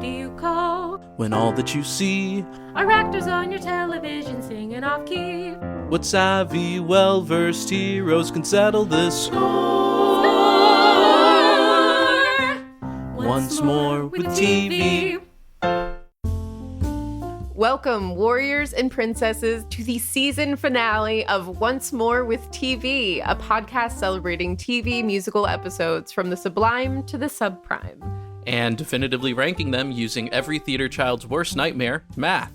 do you call when all that you see are actors on your television singing off key? What savvy, well-versed heroes can settle this Score! once more with TV. Welcome, warriors and princesses, to the season finale of Once More with TV, a podcast celebrating TV musical episodes from the sublime to the subprime. And definitively ranking them using every theater child's worst nightmare, math.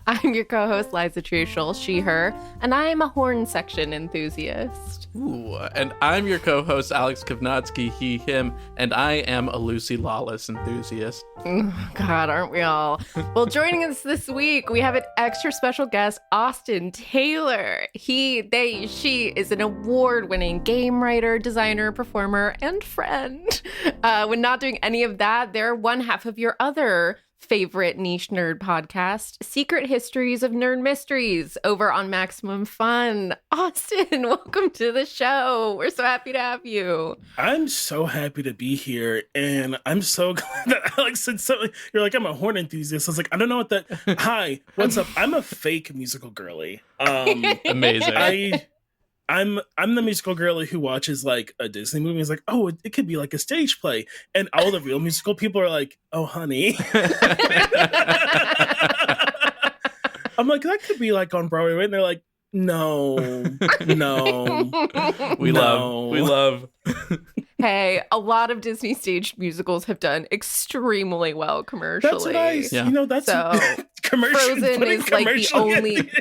I'm your co-host, Liza Truschel, she, her, and I am a horn section enthusiast. Ooh, and I'm your co-host, Alex Kovnatsky, he, him, and I am a Lucy Lawless enthusiast. Oh, God, aren't we all? Well, joining us this week, we have an extra special guest, Austin Taylor. She is an award-winning game writer, designer, performer, and friend. When not doing any of that, they're one half of your other favorite niche nerd podcast, Secret Histories of Nerd Mysteries, over on Maximum Fun. Austin, welcome to the show. We're so happy to have you. I'm so happy to be here, and I'm so glad that Alex said something. You're like, I'm a horn enthusiast. I was like, I don't know what that. Hi, what's up? I'm a fake musical girly. Amazing. I'm the musical girly who watches like a Disney movie and is like, oh, it could be like a stage play. And all the real musical people are like, oh, honey. I'm like, that could be like on Broadway, right? And they're like, no. We love. Hey, a lot of Disney staged musicals have done extremely well commercially. That's what that's so Frozen is like the only,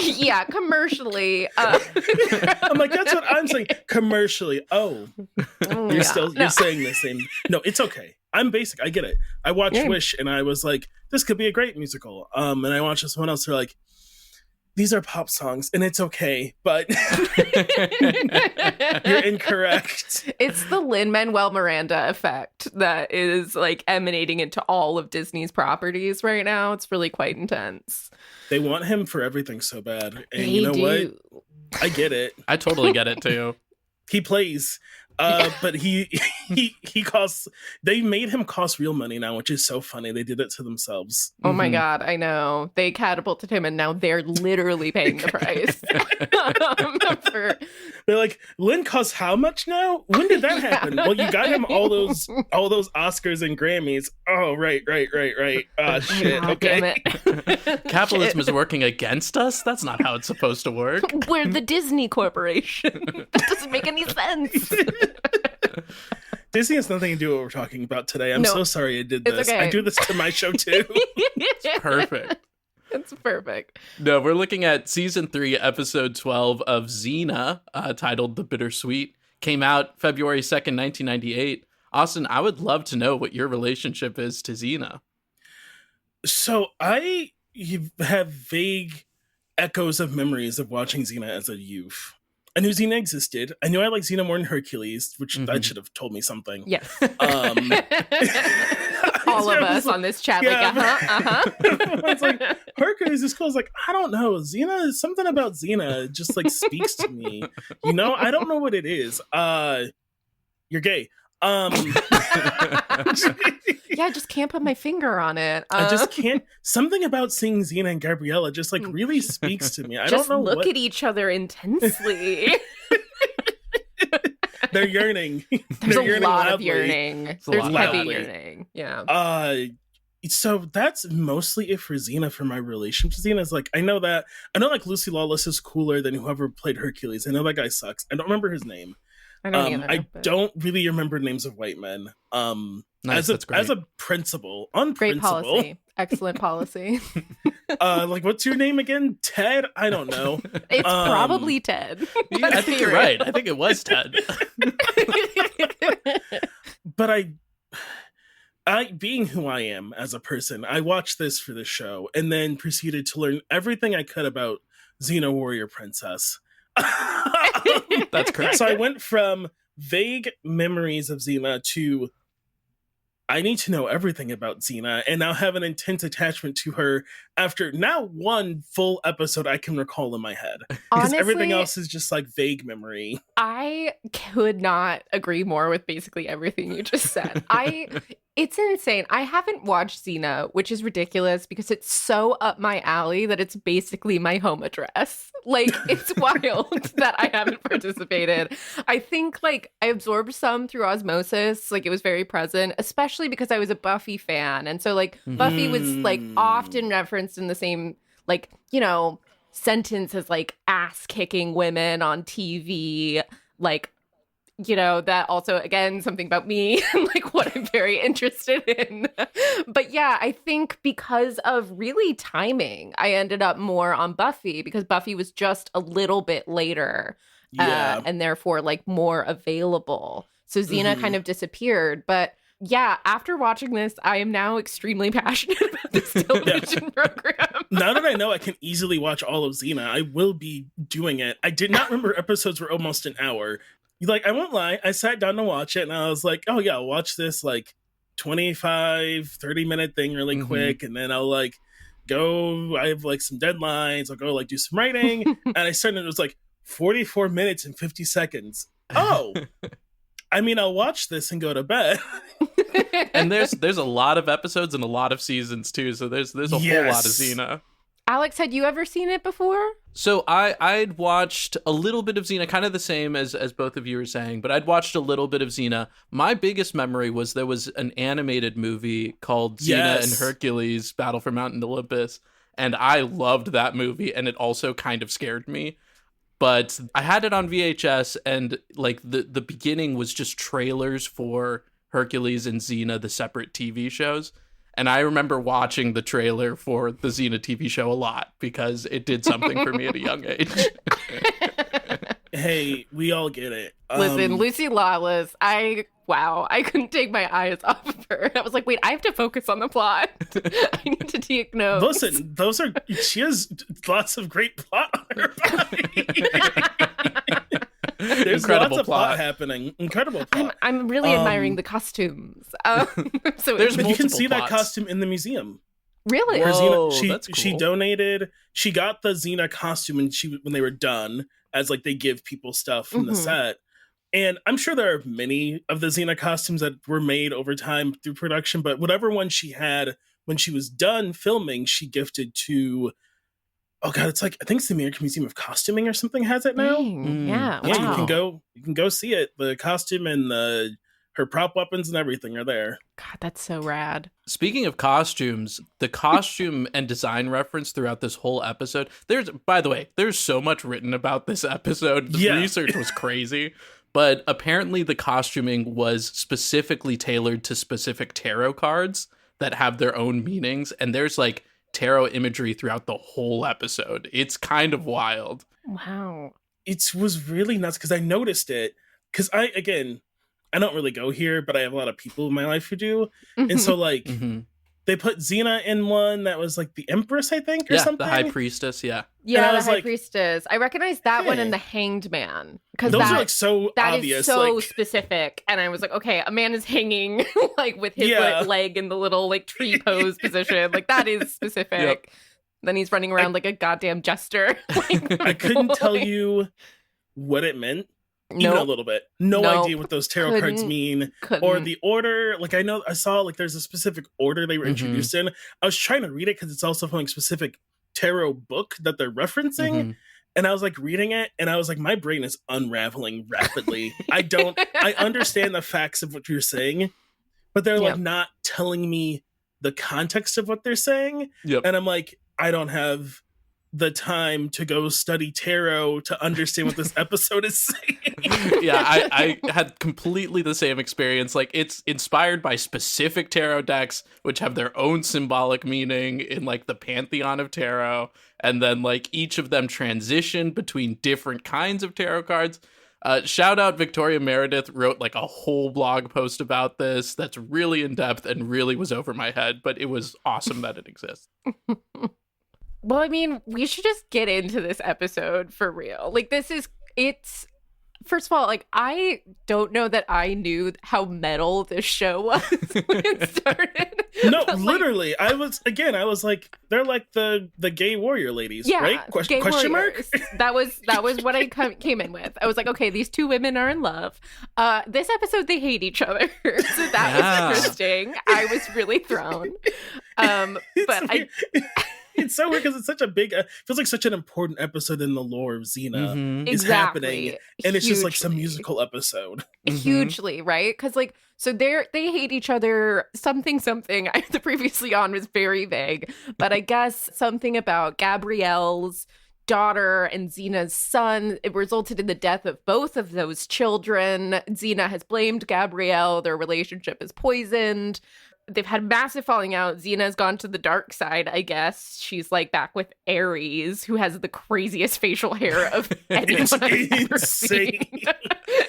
yeah, commercially. I'm like, that's what I'm saying. Commercially, you're saying the same. No, it's okay. I'm basic. I get it. I watched Wish and I was like, this could be a great musical. And I watched this one else. They're like, these are pop songs, and it's okay, but you're incorrect. It's the Lin-Manuel Miranda effect that is like emanating into all of Disney's properties right now. It's really quite intense. They want him for everything so bad, and you know what? I get it. I totally get it too. He plays. But he costs. They made him cost real money now, which is so funny. They did it to themselves. Oh my God, I know. They catapulted him, and now they're literally paying the price. They're like, Lynn costs how much now? When did that happen? Well, you got him all those Oscars and Grammys. Oh, right. Shit. Okay. Damn it. Capitalism is working against us? That's not how it's supposed to work. We're the Disney Corporation. That doesn't make any sense. Disney has nothing to do with what we're talking about today. I'm so sorry I did this. Okay. I do this to my show too. It's perfect. It's perfect. No, we're looking at season 3, episode 12 of Xena, titled The Bittersweet. Came out February 2nd, 1998. Austin, I would love to know what your relationship is to Xena. So I have vague echoes of memories of watching Xena as a youth. I knew Xena existed. I knew I liked Xena more than Hercules, which that should have told me something. Yes. All of us on this chat, It's like, Hercules is cool. I was like, I don't know. Xena, something about Xena just like speaks to me. You know, I don't know what it is. You're gay. Yeah, I just can't put my finger on it. I just can't. Something about seeing Xena and Gabriella just like really speaks to me. I just don't know. Look at each other intensely. They're yearning. There's They're a lot loudly. of yearning. There's heavy yearning. Yeah. So that's mostly it for Xena. For my relationship to Xena is like, I know like Lucy Lawless is cooler than whoever played Hercules. I know that guy sucks. I don't remember his name. I don't either, don't really remember names of white men. Nice, as a principle, on great principle. policy, excellent policy. Like, what's your name again? Ted? I don't know. It's probably Ted. I think you're right. I think it was Ted. But I, being who I am as a person, I watched this for the show and then proceeded to learn everything I could about Xena Warrior Princess. That's correct. So I went from vague memories of Xena to I need to know everything about Xena and now have an intense attachment to her after now one full episode I can recall in my head. Because everything else is just like vague memory. I could not agree more with basically everything you just said. It's insane. I haven't watched Xena, which is ridiculous because it's so up my alley that it's basically my home address. Like, it's wild that I haven't participated. I think, like, I absorbed some through osmosis. Like, it was very present, especially because I was a Buffy fan. And so, like, Buffy was, like, often referenced in the same, like, you know, sentence as, like, ass-kicking women on TV, like, you know, that also, again, something about me and like what I'm very interested in. But yeah, I think because of really timing, I ended up more on Buffy because Buffy was just a little bit later and therefore like more available. So Xena kind of disappeared. But yeah, after watching this, I am now extremely passionate about this television program. Now that I know I can easily watch all of Xena, I will be doing it. I did not remember episodes were almost an hour. Like, I won't lie, I sat down to watch it and I was like, oh yeah, I'll watch this like 25, 30-minute thing really quick. And then I'll like go, I have like some deadlines. I'll go like do some writing. And I started, it was like 44 minutes and 50 seconds. Oh, I mean, I'll watch this and go to bed. And there's a lot of episodes and a lot of seasons too. So there's a whole lot of Xena. Alex, had you ever seen it before? So I'd watched a little bit of Xena, kind of the same as both of you were saying, but I'd watched a little bit of Xena. My biggest memory was there was an animated movie called Xena and Hercules, Battle for Mount Olympus, and I loved that movie, and it also kind of scared me. But I had it on VHS, and like the beginning was just trailers for Hercules and Xena, the separate TV shows. And I remember watching the trailer for the Xena TV show a lot because it did something for me at a young age. Hey, we all get it. Listen, Lucy Lawless, I couldn't take my eyes off of her. I was like, wait, I have to focus on the plot. I need to take notes. Listen, she has lots of great plot on her body. There's Incredible lots of plot happening. Incredible plot. I'm really admiring the costumes. So There's but you can see plots. that costume in the museum. Really? Whoa, Xena, that's cool. she donated. She got the Xena costume, and when they were done, as like they give people stuff from the set. And I'm sure there are many of the Xena costumes that were made over time through production, but whatever one she had when she was done filming, she gifted to. Oh god, it's like I think it's the American Museum of Costuming or something has it now. Yeah, Yeah, wow. you can go see it. The costume and her prop weapons and everything are there. God, that's so rad. Speaking of costumes, the costume and design reference throughout this whole episode, there's so much written about this episode. The research was crazy. But apparently the costuming was specifically tailored to specific tarot cards that have their own meanings. And there's like tarot imagery throughout the whole episode. It's kind of wild. Wow. It was really nuts because I noticed it. Because I don't really go here, but I have a lot of people in my life who do. And so like they put Xena in one that was like the Empress, I think, or something. The High Priestess, Yeah, I the was High like, Priestess. I recognize that one hey. and the Hanged Man. Because Those are like so that obvious. is so like, specific. And I was like, okay, a man is hanging like with his leg in the little like tree pose position. Like that is specific. Yep. Then he's running around like a goddamn jester. I couldn't tell you what it meant. Even a little bit. No idea what those tarot cards mean. Or the order. Like I saw like there's a specific order they were introduced in. I was trying to read it because it's also from a specific tarot book that they're referencing. And I was like reading it and I was like, my brain is unraveling rapidly. I understand the facts of what you're saying, but they're like not telling me the context of what they're saying. And I'm like, I don't have the time to go study tarot to understand what this episode is saying. I had completely the same experience. Like it's inspired by specific tarot decks, which have their own symbolic meaning in like the pantheon of tarot. And then like each of them transition between different kinds of tarot cards. Shout out Victoria Meredith wrote like a whole blog post about this that's really in depth and really was over my head, but it was awesome that it exists. Well, I mean, we should just get into this episode for real. Like it's First of all, like, I don't know that I knew how metal this show was when it started. No, But, like, literally, I was like, they're like the gay warrior ladies, yeah, right? gay Question mark? warriors. That was what I came in with. I was like, okay, these two women are in love. This episode, they hate each other. So that was interesting. I was really thrown. But It's so weird because it's such a big, feels like such an important episode in the lore of Xena is exactly. happening, and it's just like some Hugely. musical episode. Hugely, right? Because like, so they hate each other. Something. The previously on was very vague, but I guess something about Gabrielle's daughter and Xena's son. It resulted in the death of both of those children. Xena has blamed Gabrielle. Their relationship is poisoned. They've had massive falling out. Xena's gone to the dark side, I guess. She's like back with Ares, who has the craziest facial hair of anyone It's I've ever insane. seen.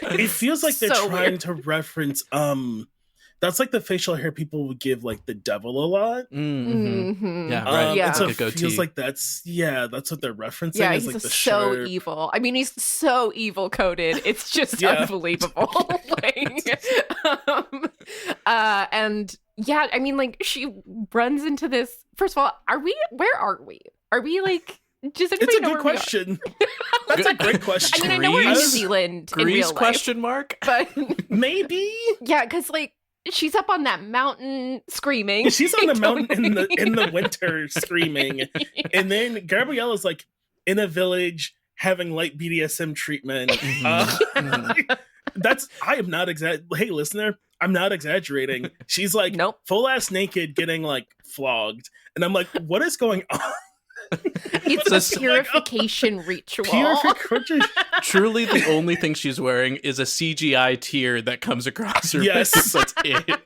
It feels like they're So trying weird. to reference that's like the facial hair people would give like the devil a lot. Mhm. Yeah, right. Yeah. And so Like a it feels goatee. like that's what they're referencing. Yeah, is he's like the so shirt. evil. I mean, he's so evil coded. It's just Yeah. unbelievable. And yeah, I mean, like, she runs into this. First of all, where are we? Are we like, does anybody It's a know good where we are? question. That's a great question. I mean, I know we're in New Greece? Zealand in Greece real life, question mark? but Maybe yeah, because like she's up on that mountain screaming. she's on the mountain in the Totally. winter screaming, and then Gabrielle is like in a village having light BDSM treatment. I am not Hey, listener, I'm not exaggerating. She's like Nope. full ass naked, getting like flogged, and I'm like, what is going on? It's Just- a purification ritual. Purification. Truly, the only thing she's wearing is a CGI tear that comes across her Yes. face. That's it.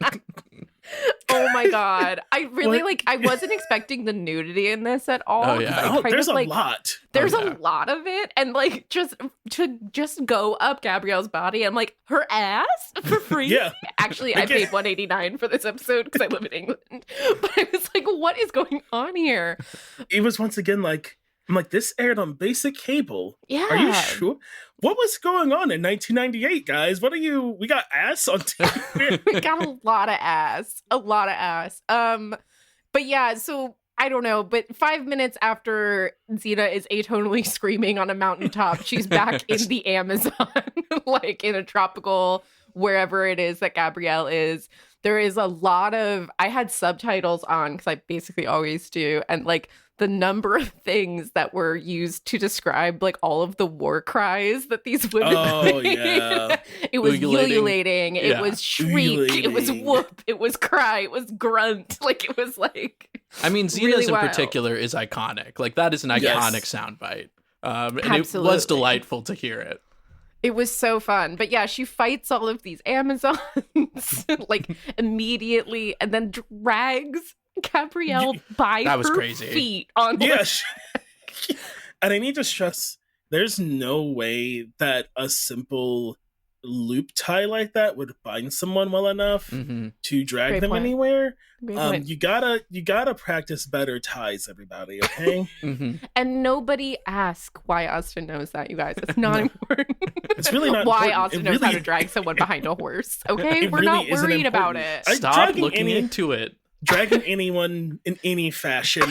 Oh my god. I really What? I wasn't expecting the nudity in this at all. Oh, yeah. 'cause I Oh, kind there's of, a like, lot. There's Oh, yeah. a lot of it, and like just to go up Gabrielle's body, I'm like, her ass for free. Yeah. Actually, I Again- paid $189 for this episode because I live in England. But I was like, what is going on here? It was once again like, I'm like, this aired on basic cable. Yeah, Are you sure? What was going on in 1998, guys? We got ass on TV. We got a lot of ass, but yeah, so I don't know, but 5 minutes after Xena is atonally screaming on a mountaintop, she's back in the Amazon, like in a tropical wherever it is that Gabrielle is. There is a lot of, I had subtitles on because I basically always do, and like the number of things that were used to describe like all of the war cries that these women Oh, made. yeah. It was Ululating. ululating, it Yeah. was shriek, it was Ululating. whoop, it was cry, it was grunt. Like it was like I mean, Xena's Really in wild. particular is iconic. Like, that is an iconic Yes. soundbite. And it was Absolutely. delightful to hear it. it was so fun. But yeah, she fights all of these Amazons like immediately and then drags Gabrielle by That was her crazy. feet on Yes. And I need to stress, there's no way that a simple loop tie like that would bind someone well enough Hmm to drag Great them point. anywhere. Great point. You gotta practice better ties, everybody. Okay, hmm And nobody ask why Austin knows that, you guys. It's not No. important. it's really not why important. Austin It knows how really- to drag someone behind a horse. Okay, It we're really not isn't worried about important. it. Stop dragging looking any- into it. Dragging anyone in any fashion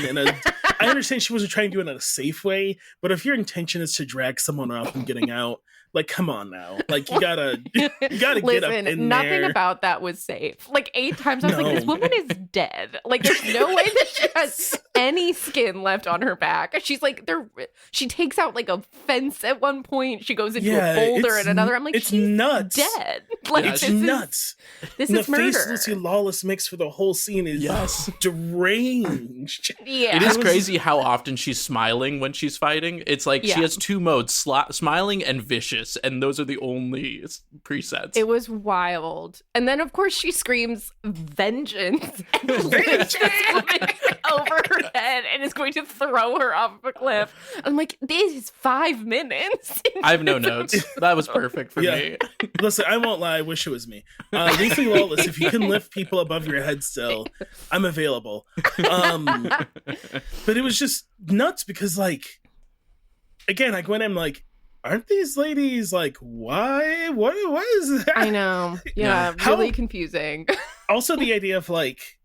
I understand she wasn't trying to do it in a safe way, but if your intention is to drag someone up and getting out, like, come on now, like you gotta get up Listen, in nothing there. about that was safe. Like 8 times, I was like, No. this woman is dead. Like, there's no way that she has any skin left on her back. She's like, she takes out like a fence at one point. She goes into a boulder it's at another. I'm like, it's she's nuts. dead. Like, Yeah, It's this is nuts. this And is the face murder. Lucy Lawless makes for the whole scene is Yes. deranged. Yeah, It is was- crazy how often she's smiling when she's fighting. It's like Yeah. she has two modes, smiling and vicious, and those are the only presets. It was wild. And then, of course, she screams vengeance and lifts this woman over her head and is going to throw her off a cliff. I'm like, this is 5 minutes. I have no notes. That was perfect for Yeah. me. Listen, I won't lie. I wish it was me. Lucy Lawless, if you can lift people above your head still, I'm available. But it was just nuts because, like, again, I went in like, aren't these ladies like, why? What is that? I know. Yeah, really confusing. Also, the idea of like,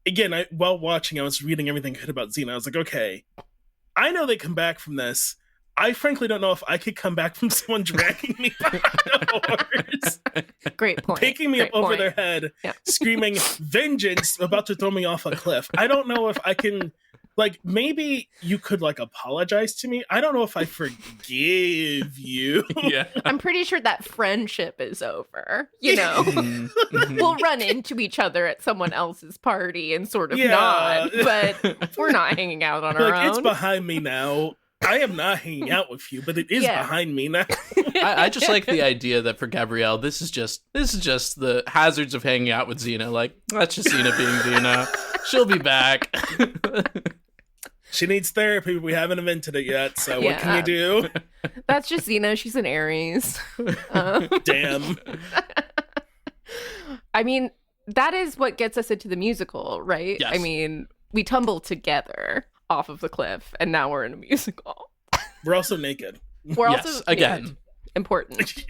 again, while watching, I was reading everything good about Xena. I was like, okay, I know they come back from this. I frankly don't know if I could come back from someone dragging me behind a horse. Great point. Picking me up over their head, screaming, vengeance, about to throw me off a cliff. I don't know if I can, like, maybe you could, like, apologize to me. I don't know if I forgive you. Yeah. I'm pretty sure that friendship is over, you know? We'll run into each other at someone else's party and sort of nod, but we're not hanging out on our own. It's behind me now. I am not hanging out with you, but it is behind me now. I just like the idea that for Gabrielle, this is just the hazards of hanging out with Xena. Like, that's just Xena being Xena. She'll be back. She needs therapy. We haven't invented it yet, so what can you do? That's just Xena. She's an Aries. Damn. I mean, that is what gets us into the musical, right? Yes. I mean, we tumble together off of the cliff, and now we're in a musical. We're also naked. We're also again naked. Important.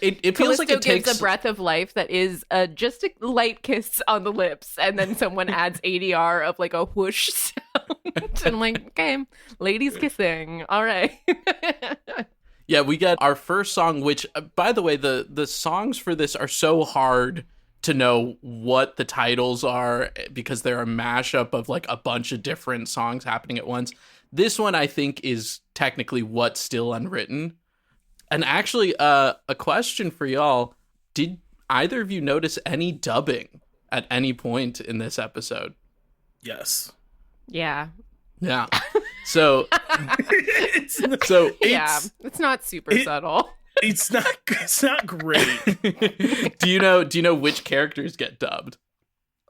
It feels like it takes gives a breath of life that is just a light kiss on the lips, and then someone adds ADR of like a whoosh sound. And I'm like, okay, ladies kissing. All right. Yeah, we get our first song, which, by the way, the songs for this are so hard to know what the titles are because they're a mashup of like a bunch of different songs happening at once. This one, I think, is technically What's Still Unwritten. And actually, a question for y'all. Did either of you notice any dubbing at any point in this episode? Yes. Yeah. Yeah. So, it's not super subtle. It's not great. Do you know which characters get dubbed?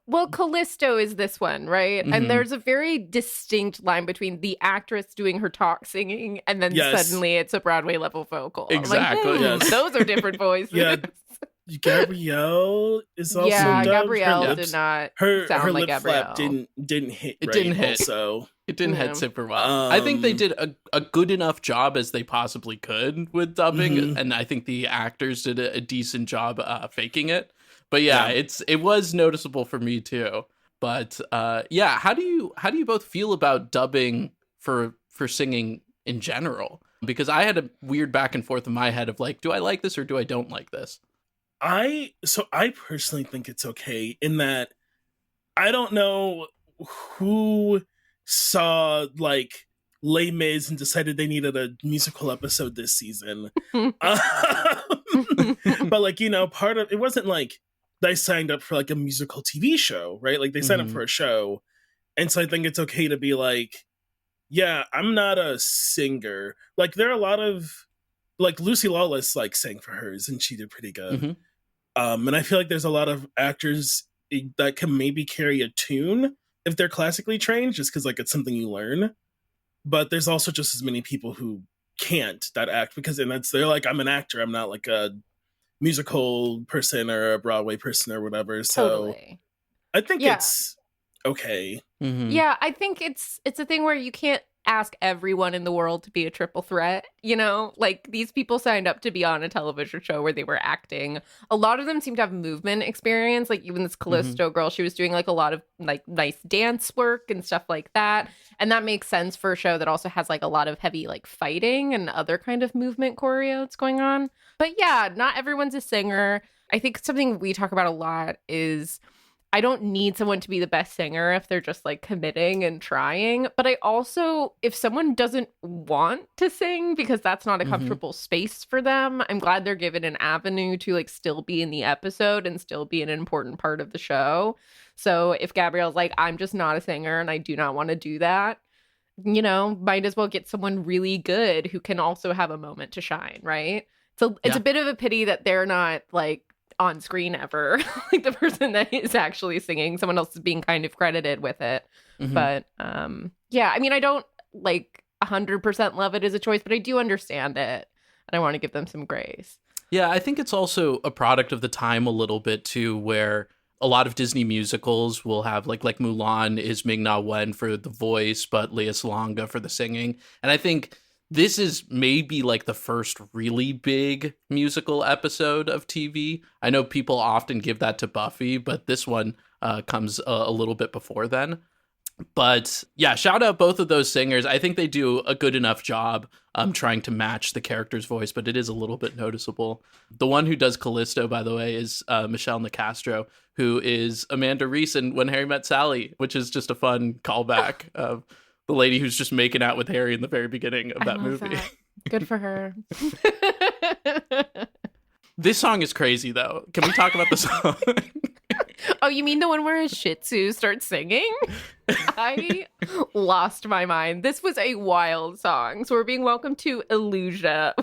Well, Callisto is this one, right? Mm-hmm. And there's a very distinct line between the actress doing her talk singing and then suddenly it's a Broadway level vocal. Exactly. Like, those are different voices. Yeah. Gabrielle is also dubbed. Gabrielle did not sound her like lip Gabrielle. flap didn't hit. It right didn't hit. Also, it didn't hit super well. I think they did a good enough job as they possibly could with dubbing, and I think the actors did a decent job faking it. But it was noticeable for me too. But how do you both feel about dubbing for singing in general? Because I had a weird back and forth in my head of like, do I like this or do I don't like this? I personally think it's okay in that I don't know who saw like Les Mis and decided they needed a musical episode this season. But like, part of it wasn't like they signed up for like a musical TV show, right? Like they signed up for a show. And so I think it's okay to be like, yeah, I'm not a singer. Like there are a lot of like Lucy Lawless like sang for hers and she did pretty good. And I feel like there's a lot of actors that can maybe carry a tune if they're classically trained, just because like it's something you learn. But there's also just as many people who can't that act they're like, I'm an actor. I'm not like a musical person or a Broadway person or whatever. So I think it's okay. Yeah, I think it's a thing where you can't ask everyone in the world to be a triple threat, like these people signed up to be on a television show where they were acting. A lot of them seem to have movement experience, like even this Callisto girl, she was doing like a lot of like nice dance work and stuff like that, and that makes sense for a show that also has like a lot of heavy like fighting and other kind of movement choreo that's going on. But yeah, not everyone's a singer. I think something we talk about a lot is I don't need someone to be the best singer if they're just like committing and trying. But I also, if someone doesn't want to sing because that's not a comfortable space for them, I'm glad they're given an avenue to like still be in the episode and still be an important part of the show. So if Gabrielle's like, I'm just not a singer and I do not want to do that, might as well get someone really good who can also have a moment to shine, right? So it's a bit of a pity that they're not like on screen ever, like the person that is actually singing, someone else is being kind of credited with it. But I mean, I don't like 100% love it as a choice, but I do understand it and I want to give them some grace. Yeah, I think it's also a product of the time a little bit too, where a lot of Disney musicals will have like Mulan is Ming-Na Wen for the voice, but Lea Salonga for the singing. And I think this is maybe like the first really big musical episode of TV. I know people often give that to Buffy, but this one comes a little bit before then. But yeah, shout out both of those singers. I think they do a good enough job trying to match the character's voice, but it is a little bit noticeable. The one who does Callisto, by the way, is Michelle Nicastro, who is Amanda Reese in When Harry Met Sally, which is just a fun callback of the lady who's just making out with Harry in the very beginning of that movie. That. Good for her. This song is crazy, though. Can we talk about the song? Oh, you mean the one where a Shih Tzu starts singing? I lost my mind. This was a wild song. So we're being welcomed to Illusia,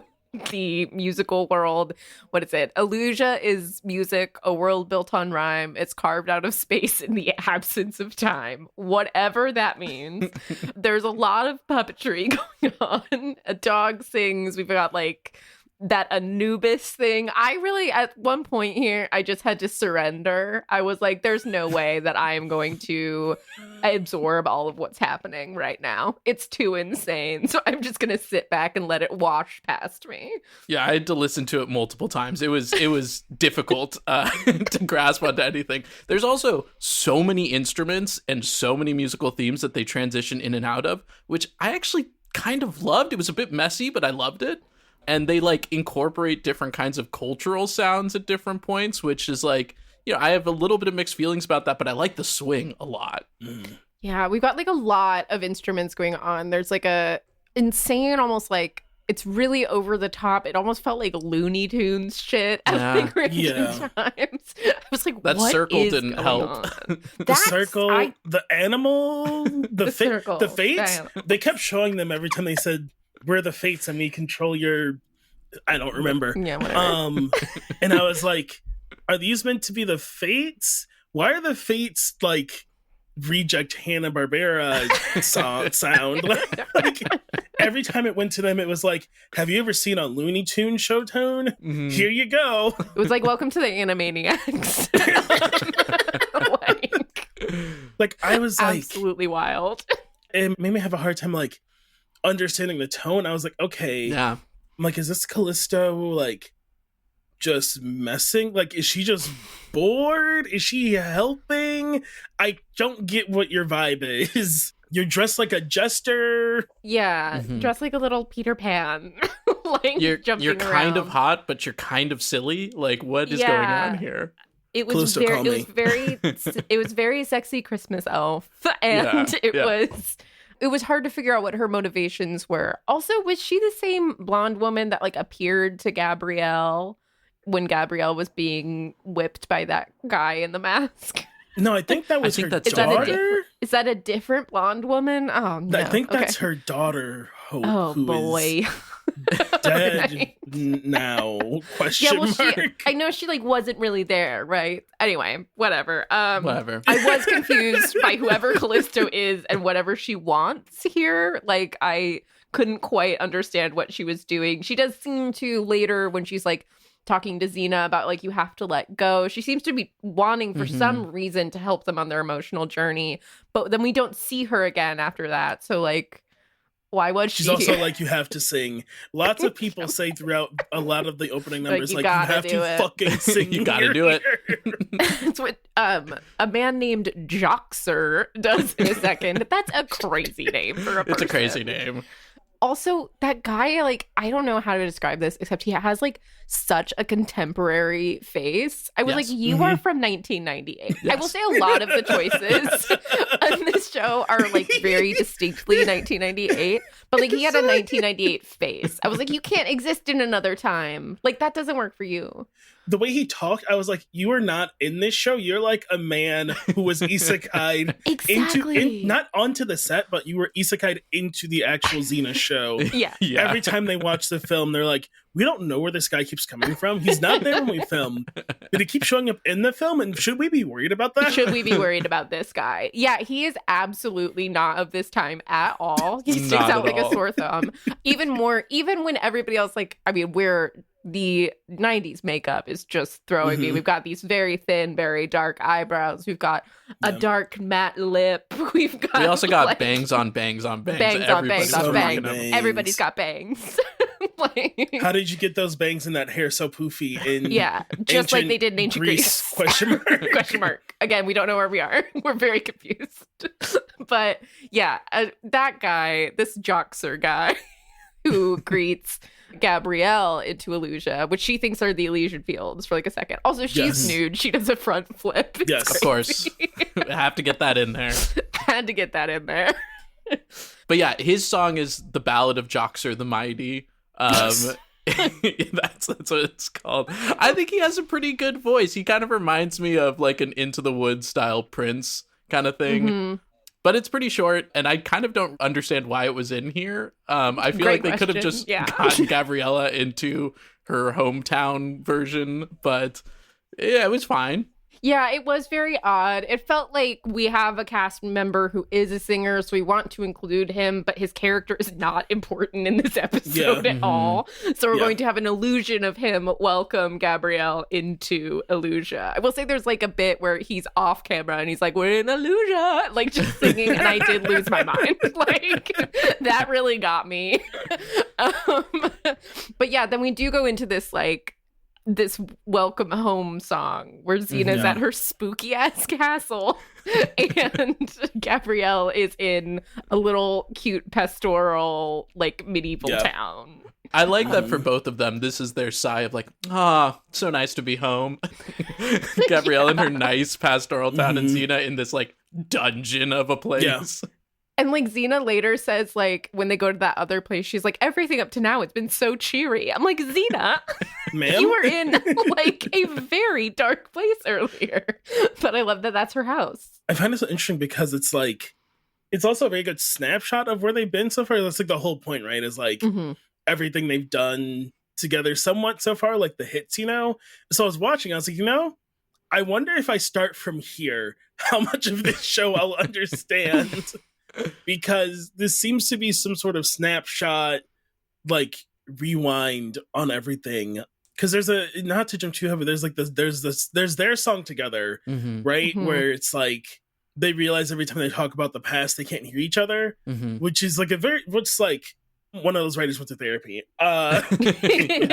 the musical world. What is it? Illusia is music, a world built on rhyme. It's carved out of space in the absence of time. Whatever that means. There's a lot of puppetry going on. A dog sings. We've got like that Anubis thing. I really, at one point here, I just had to surrender. I was like, there's no way that I am going to absorb all of what's happening right now. It's too insane. So I'm just going to sit back and let it wash past me. Yeah, I had to listen to it multiple times. It was difficult to grasp onto anything. There's also so many instruments and so many musical themes that they transition in and out of, which I actually kind of loved. It was a bit messy, but I loved it. And they like incorporate different kinds of cultural sounds at different points, which is like, you know, I have a little bit of mixed feelings about that, but I like the swing a lot. Yeah, we've got like a lot of instruments going on. There's like a insane, almost like it's really over the top. It almost felt like Looney Tunes shit at like random times. I was like, that what circle is didn't going help. on? The circle, the animal, the circle, the fates. They kept showing them every time they said, "We're the fates and we control your," I don't remember. Yeah, whatever. And I was like, are these meant to be the fates? Why are the fates like reject Hanna-Barbera sound? like every time it went to them, it was like, have you ever seen a Looney Tune show tone? Mm-hmm. Here you go. It was like, welcome to the Animaniacs. like I was like, absolutely wild. It made me have a hard time like understanding the tone. I was like, okay, yeah. I'm like, is this Callisto like just messing? Like, is she just bored? Is she helping? I don't get what your vibe is. You're dressed like a jester. Yeah, dressed like a little Peter Pan. like you're jumping kind around. of hot, but you're kind of silly. Like, what is going on here? It was very sexy Christmas elf, and it was hard to figure out what her motivations were. Also, was she the same blonde woman that like appeared to Gabrielle when Gabrielle was being whipped by that guy in the mask? No, I think that was her daughter. Is that a different blonde woman? Oh no. I think that's her daughter. Oh boy. Dead now? Question mark. I know she like wasn't really there, right? Anyway, whatever. Whatever. I was confused by whoever Callisto is and whatever she wants here. Like I couldn't quite understand what she was doing. She does seem to later when she's like talking to Xena about like you have to let go. She seems to be wanting for some reason to help them on their emotional journey, but then we don't see her again after that. So like, why was she? She's also like, you have to sing. Lots of people say throughout a lot of the opening numbers, like you have to fucking sing. You gotta do it. That's what a man named Joxer does in a second. That's a crazy name for a person. It's a crazy name. Also, that guy, like, I don't know how to describe this, except he has, like, such a contemporary face. I was like, you are from 1998. Yes. I will say a lot of the choices on this show are, like, very distinctly 1998. But, like, he had a 1998 face. I was like, you can't exist in another time. Like, that doesn't work for you. The way he talked, I was like, you are not in this show. You're like a man who was isekai'd not onto the set, but you were isekai'd into the actual Xena show. Yeah. Every time they watch the film, they're like, we don't know where this guy keeps coming from. He's not there when we film. Did he keep showing up in the film? And should we be worried about that? Should we be worried about this guy? Yeah, he is absolutely not of this time at all. He sticks out like a sore thumb. Even when everybody else, like, I mean, we're the 90s makeup is just throwing me. We've got these very thin, very dark eyebrows. We've got a dark matte lip. We also got like, bangs on bangs on bangs. Bangs on bangs on bangs. Everybody's got bangs. Like, how did you get those bangs and that hair so poofy in just like they did in ancient Greece. Question mark. Question mark. Again, we don't know where we are. We're very confused. But yeah, that guy, this Joxer guy who greets Gabrielle into Illusia, which she thinks are the Elysian Fields for like a second. Also, she's nude. She does a front flip. It's yes, crazy. Of course. I have to get that in there. Had to get that in there. But yeah, his song is The Ballad of Joxer the Mighty. That's what it's called. I think he has a pretty good voice. He kind of reminds me of like an Into the Woods style Prince kind of thing. But it's pretty short, and I kind of don't understand why it was in here. I feel like they could have just gotten Gabriella into her hometown version, but yeah, it was fine. Yeah, it was very odd. It felt like we have a cast member who is a singer, so we want to include him, but his character is not important in this episode at all. So we're going to have an illusion of him welcome Gabrielle into Illusia. I will say there's like a bit where he's off camera and he's like, we're in Illusia, like just singing, and I did lose my mind. Like, that really got me. But yeah, then we do go into this like, this welcome home song where Xena's at her spooky ass castle and Gabrielle is in a little cute pastoral like medieval town. I like that for both of them. This is their sigh of like, so nice to be home. Gabrielle in her nice pastoral town and Xena in this like dungeon of a place. And like Xena later says, like, when they go to that other place, she's like, everything up to now, it's been so cheery. I'm like, Xena, you were in like a very dark place earlier. But I love that that's her house. I find it so interesting because it's like, it's also a very good snapshot of where they've been so far. That's like the whole point, right? Is like everything they've done together somewhat so far, like the hits, you know? So I was watching, I was like, you know, I wonder if I start from here, how much of this show I'll understand. Because this seems to be some sort of snapshot, like rewind on everything. Because there's a, not to jump too heavy, there's like there's their song together, right? Where it's like they realize every time they talk about the past, they can't hear each other, which is like which like one of those writers went to therapy. Yeah,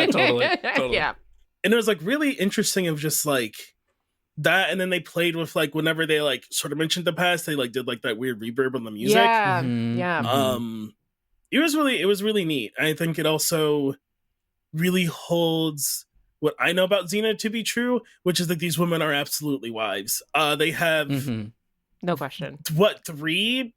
totally. Yeah. And it was like really interesting of just like that, and then they played with like whenever they like sort of mentioned the past, they like did like that weird reverb on the music. It was really neat. I think it also really holds what I know about Xena to be true, which is that these women are absolutely wives. They have no question, what, 3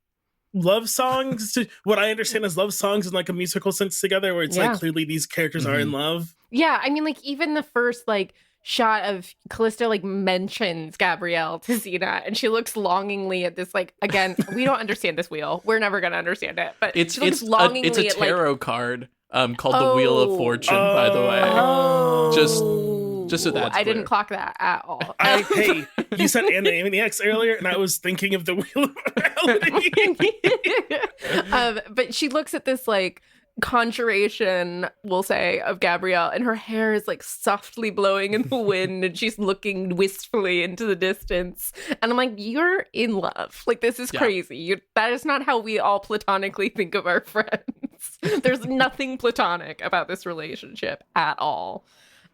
love songs to what I understand as love songs in like a musical sense together, where it's like clearly these characters are in love. Yeah, I mean, like even the first like shot of Callisto like mentions Gabrielle to Xena, and she looks longingly at this, like, again, we don't understand this wheel, we're never gonna understand it, but it's a tarot card called the Wheel of Fortune, by the way. Just so that's I clear. didn't clock that at all. Hey, you said Animaniacs earlier, and I was thinking of the Wheel of Morality. But she looks at this like conjuration, we'll say, of Gabrielle, and her hair is like softly blowing in the wind, and she's looking wistfully into the distance, and I'm like, you're in love. Like, this is crazy. That is not how we all platonically think of our friends. There's nothing platonic about this relationship at all.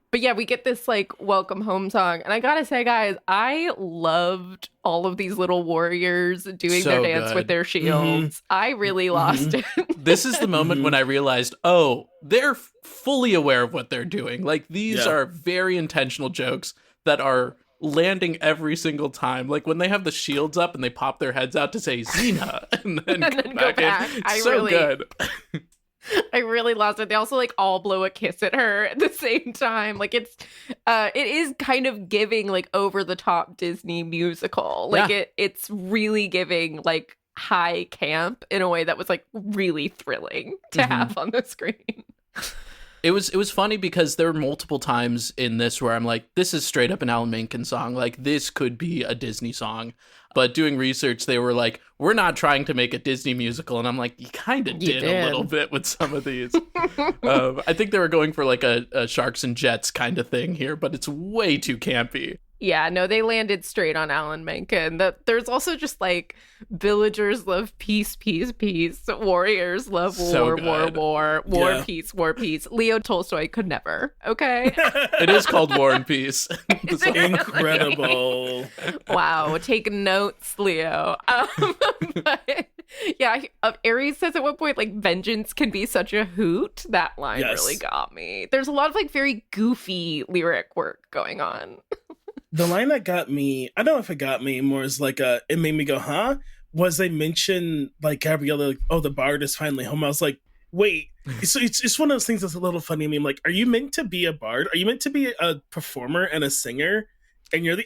But yeah, we get this like welcome home song. And I gotta say, guys, I loved all of these little warriors doing their dance with their shields. I really lost it. This is the moment when I realized, oh, they're fully aware of what they're doing. Like, these are very intentional jokes that are landing every single time. Like when they have the shields up and they pop their heads out to say Xena and then, go back in. Good. I really lost it. They also like all blow a kiss at her at the same time. Like it is kind of giving like over the top Disney musical. Like it's really giving like high camp in a way that was like really thrilling to have on the screen. It was funny because there were multiple times in this where I'm like, this is straight up an Alan Menken song. Like, this could be a Disney song. But doing research, they were like, we're not trying to make a Disney musical. And I'm like, you kind of did a little bit with some of these. I think they were going for like a Sharks and Jets kind of thing here, but it's way too campy. Yeah, no, they landed straight on Alan Menken. There's also just like villagers love peace, peace, peace. Warriors love war, war, peace, war, peace. Leo Tolstoy could never. Okay. It is called War and Peace. Incredible. Wow, take notes, Leo. But yeah, Aries says at one point like vengeance can be such a hoot. That line really got me. There's a lot of like very goofy lyric work going on. The line that got me, I don't know if it got me more as like it made me go, huh? Was they mentioned like Gabriella, like, oh, the bard is finally home. I was like, wait. So it's one of those things that's a little funny to me. I'm like, are you meant to be a bard? Are you meant to be a performer and a singer? And you're the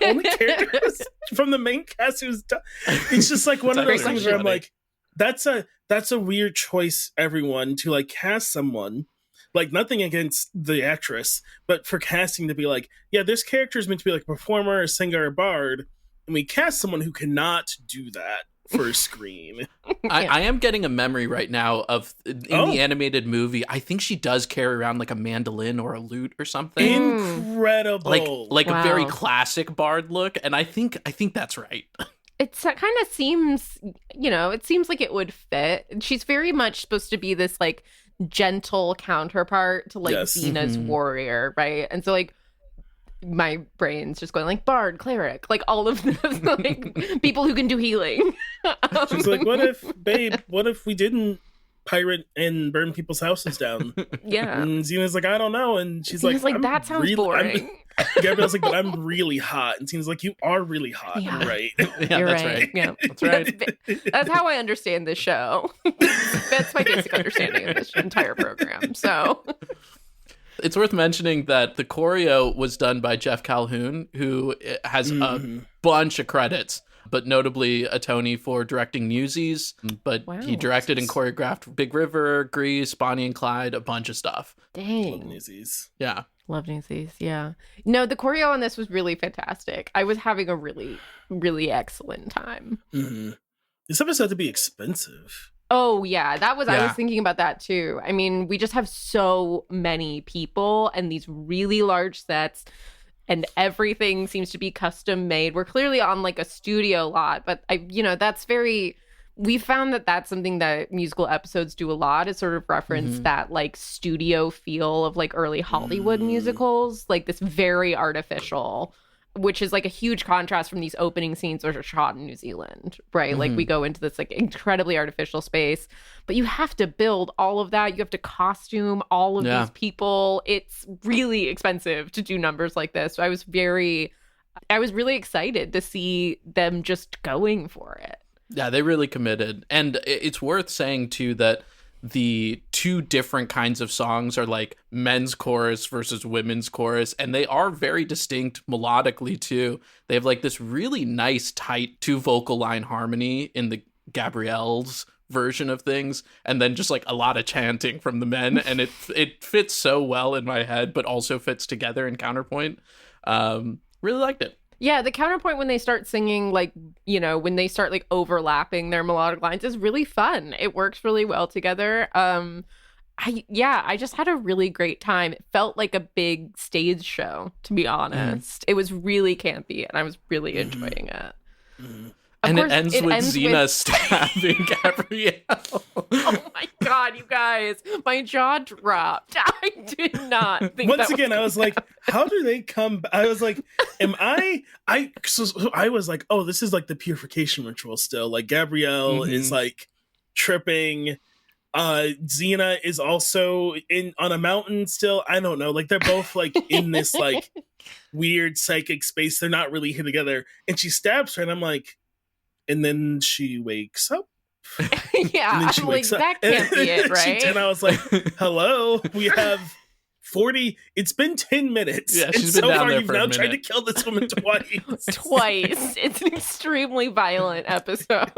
only characters from the main cast who's done. It's just like one of those things where I'm like, that's a weird choice, everyone, to like cast someone. Like, nothing against the actress, but for casting to be like, yeah, this character is meant to be like a performer, a singer, a bard, and we cast someone who cannot do that for screen. I am getting a memory right now of in the animated movie. I think she does carry around like a mandolin or a lute or something. Incredible, like a very classic bard look, and I think that's right. It kind of seems, it seems like it would fit. She's very much supposed to be this like gentle counterpart to like Xena's warrior, right? And so like my brain's just going like bard, cleric, like all of the like people who can do healing. She's like, what if we didn't pirate and burn people's houses down? Yeah. And Xena's like, I don't know. And she's like, that sounds boring. Gabrielle's like, but I'm really hot. And Xena's like, you are really hot, right? You're right. Yeah, that's right. That's how I understand this show. That's my basic understanding of this entire program. So it's worth mentioning that the choreo was done by Jeff Calhoun, who has a bunch of credits, but notably a Tony for directing Newsies. But he directed and choreographed Big River, Grease, Bonnie and Clyde, a bunch of stuff. Dang. Love Newsies. Yeah. Love Newsies, yeah. No, the choreo on this was really fantastic. I was having a really, really excellent time. Mm-hmm. This episode had to be expensive. Oh, yeah. I was thinking about that, too. I mean, we just have so many people and these really large sets, and everything seems to be custom made. We're clearly on, like, a studio lot, but, that's very... We found that that's something that musical episodes do a lot, is sort of reference that like studio feel of like early Hollywood musicals, like this very artificial, which is like a huge contrast from these opening scenes which are shot in New Zealand, right? Like we go into this like incredibly artificial space, but you have to build all of that. You have to costume all of these people. It's really expensive to do numbers like this. So I was really excited to see them just going for it. Yeah, they really committed. And it's worth saying, too, that the two different kinds of songs are like men's chorus versus women's chorus. And they are very distinct melodically, too. They have like this really nice, tight two vocal line harmony in the Gabrielle's version of things. And then just like a lot of chanting from the men. And it fits so well in my head, but also fits together in counterpoint. Really liked it. Yeah, the counterpoint when they start singing, like, when they start like overlapping their melodic lines is really fun. It works really well together. I just had a really great time. It felt like a big stage show, to be honest. It was really campy and I was really enjoying it. And it ends with Xena stabbing Gabrielle. Oh my God, you guys. My jaw dropped. I did not think Once again, I was like, how do they come? I was like, so I was like, oh, this is like the purification ritual still. Like Gabrielle is like tripping. Xena is also on a mountain still. I don't know. Like they're both like in this like weird psychic space. They're not really here together. And she stabs her and I'm like, and then she wakes up. Yeah, I'm like, that can't be it, right? And I was like, hello, we have 40, it's been 10 minutes. Yeah, she's and been so down far there you've for a now minute. tried to kill this woman twice. It's an extremely violent episode.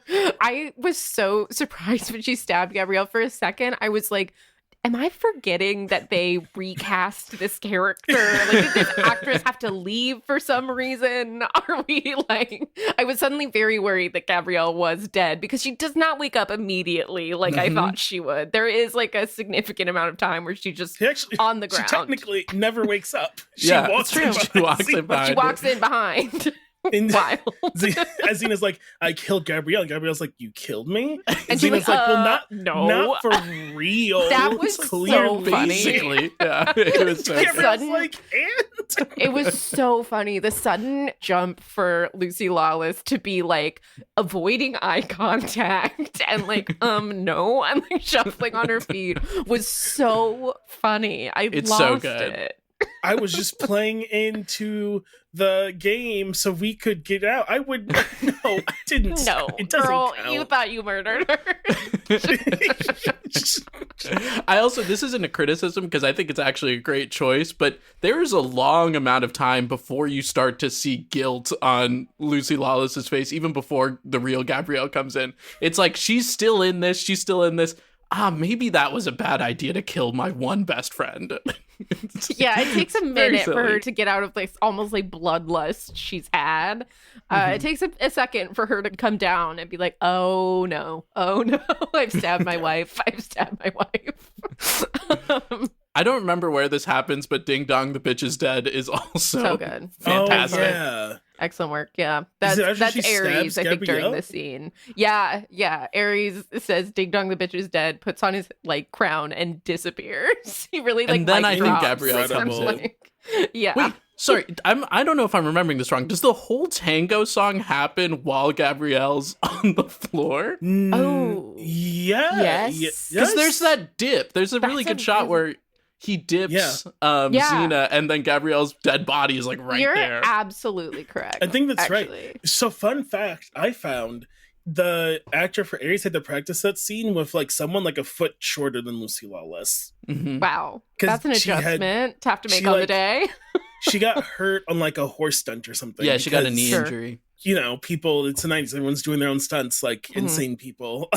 I was so surprised when she stabbed Gabrielle for a second. I was like, am I forgetting that they recast this character? Like, did this actress have to leave for some reason? Are we like, I was suddenly very worried that Gabrielle was dead because she does not wake up immediately like I thought she would. There is like a significant amount of time where she's just on the ground. She technically never wakes up. She Yeah, walks it's true. She walks in behind. She walks in behind. Wild. As Xena's like, I killed Gabrielle. And Gabrielle's like, you killed me? And Xena's like, well, not for real. That was so funny. Basically, yeah, it was so Gabrielle's sudden, like, and? It was so funny. The sudden jump for Lucy Lawless to be like avoiding eye contact and like, no, and like shuffling on her feet was so funny. It's lost so good. It. I was just playing into the game so we could get out. I would no, I didn't. No, it doesn't girl, count. you thought you murdered her. This isn't a criticism because I think it's actually a great choice, but there is a long amount of time before you start to see guilt on Lucy Lawless's face, even before the real Gabrielle comes in. It's like, she's still in this. Maybe that was a bad idea to kill my one best friend. Yeah, it takes a minute for her to get out of like almost like bloodlust she's had. It takes a second for her to come down and be like, oh no, I've stabbed my wife. I don't remember where this happens, but Ding Dong, the bitch is dead is also so good. Fantastic. Oh, yeah. Excellent work. Yeah. That's Aries, I think, during this scene. Yeah. Aries says Ding Dong, the bitch is dead, puts on his like crown and disappears. He really like, and then I think drops. Gabrielle comes in. Like, yeah. Wait, sorry, I don't know if I'm remembering this wrong. Does the whole tango song happen while Gabrielle's on the floor? Oh. Yeah. Yes. Because there's that dip. There's a really good shot where he dips Xena, and then Gabrielle's dead body is like You're there. Absolutely correct. I think that's right. So fun fact, I found the actor for Aries had to practice that scene with like someone like a foot shorter than Lucy Lawless. Mm-hmm. Wow. That's an adjustment to have to make on the day. She got hurt on like a horse stunt or something. Yeah, she got a knee injury. You know, people, it's the 90s. Everyone's doing their own stunts, like insane people.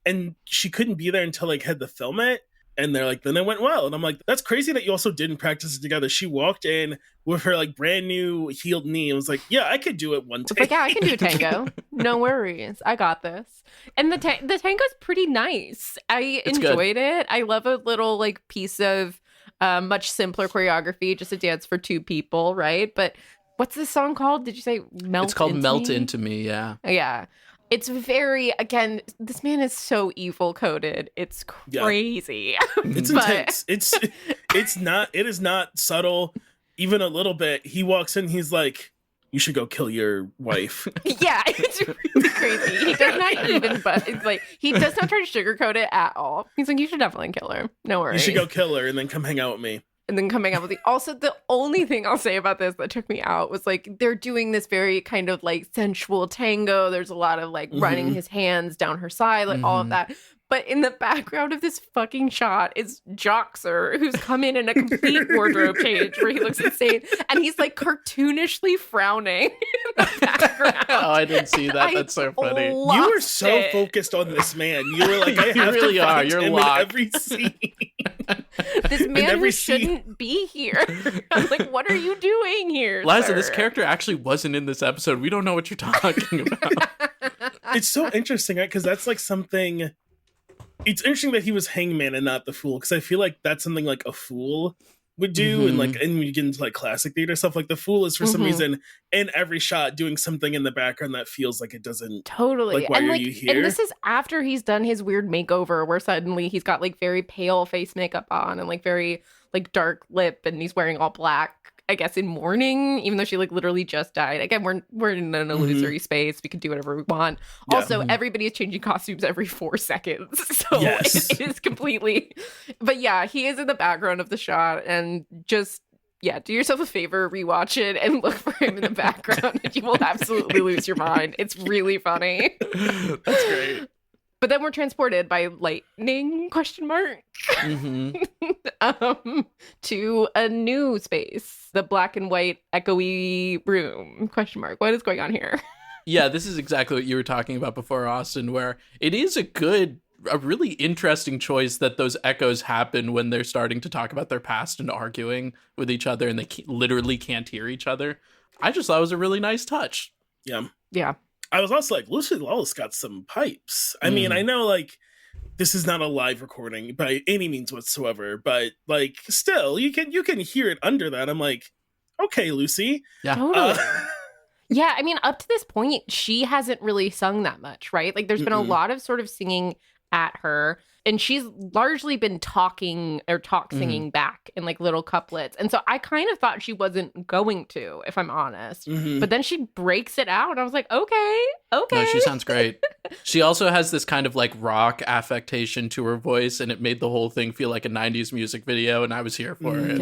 And she couldn't be there until like had to film it. And they're like, then it went well. And I'm like, that's crazy that you also didn't practice it together. She walked in with her like brand new healed knee and was like, yeah, I could do it one day. Like, yeah, I can do a tango. No worries. I got this. And the tango's pretty nice. It's enjoyed it. I love a little like piece of much simpler choreography, just a dance for two people, right? But what's this song called? Did you say Melt? It's called Into Melt Me? Into Me, yeah. Yeah. It's very, again, this man is so evil coded. It's crazy. Yeah. It's intense. It is not subtle, even a little bit. He walks in, he's like, you should go kill your wife. Yeah, it's really crazy. He does not even, but it's like, he does not try to sugarcoat it at all. He's like, you should definitely kill her. No worries. You should go kill her and then come hang out with me. And then coming up with also the only thing I'll say about this that took me out was like they're doing this very kind of like sensual tango. There's a lot of like running his hands down her side, like all of that. But in the background of this fucking shot is Joxer, who's come in a complete wardrobe change where he looks insane. And he's like cartoonishly frowning in the background. Oh, I didn't see that. That's so funny. You were so focused on this man. You were like, I have really to find You're him locked. in every scene. This man who shouldn't be here. I'm like, what are you doing here, Liza, sir? this character actually wasn't in this episode. We don't know what you're talking about. It's so interesting, right? Because that's like something... It's interesting that he was Hangman and not the Fool, because I feel like that's something like a Fool would do, and like, and when you get into like classic theater stuff, like the Fool is for some reason in every shot doing something in the background that feels like it doesn't totally. Like, why and are like, you here? and this is after he's done his weird makeover, where suddenly he's got like very pale face makeup on and like very like dark lip, and he's wearing all black. I guess in mourning, even though she like literally just died. Again, we're in an illusory space. We can do whatever we want. Yeah. Also, everybody is changing costumes every 4 seconds, so it is completely. But yeah, he is in the background of the shot, and just do yourself a favor, rewatch it, and look for him in the background, and you will absolutely lose your mind. It's really funny. That's great. But then we're transported by lightning ? To a new space, the black and white echoey room ? What is going on here? Yeah, this is exactly what you were talking about before, Austin, where it is a good a really interesting choice that those echoes happen when they're starting to talk about their past and arguing with each other and they literally can't hear each other. I just thought it was a really nice touch. Yeah. Yeah. I was also like, Lucy Lawless got some pipes. I mean, I know like this is not a live recording by any means whatsoever, but like still you can hear it under that. I'm like, okay, Lucy. Yeah. Totally. Yeah, I mean, up to this point, she hasn't really sung that much, right? Like, there's been a lot of sort of singing at her, and she's largely been talking or singing back in like little couplets. And so I kind of thought she wasn't going to, if I'm honest. But then she breaks it out, and I was like, okay. No, she sounds great. She also has this kind of like rock affectation to her voice, and it made the whole thing feel like a 90s music video, and I was here for it.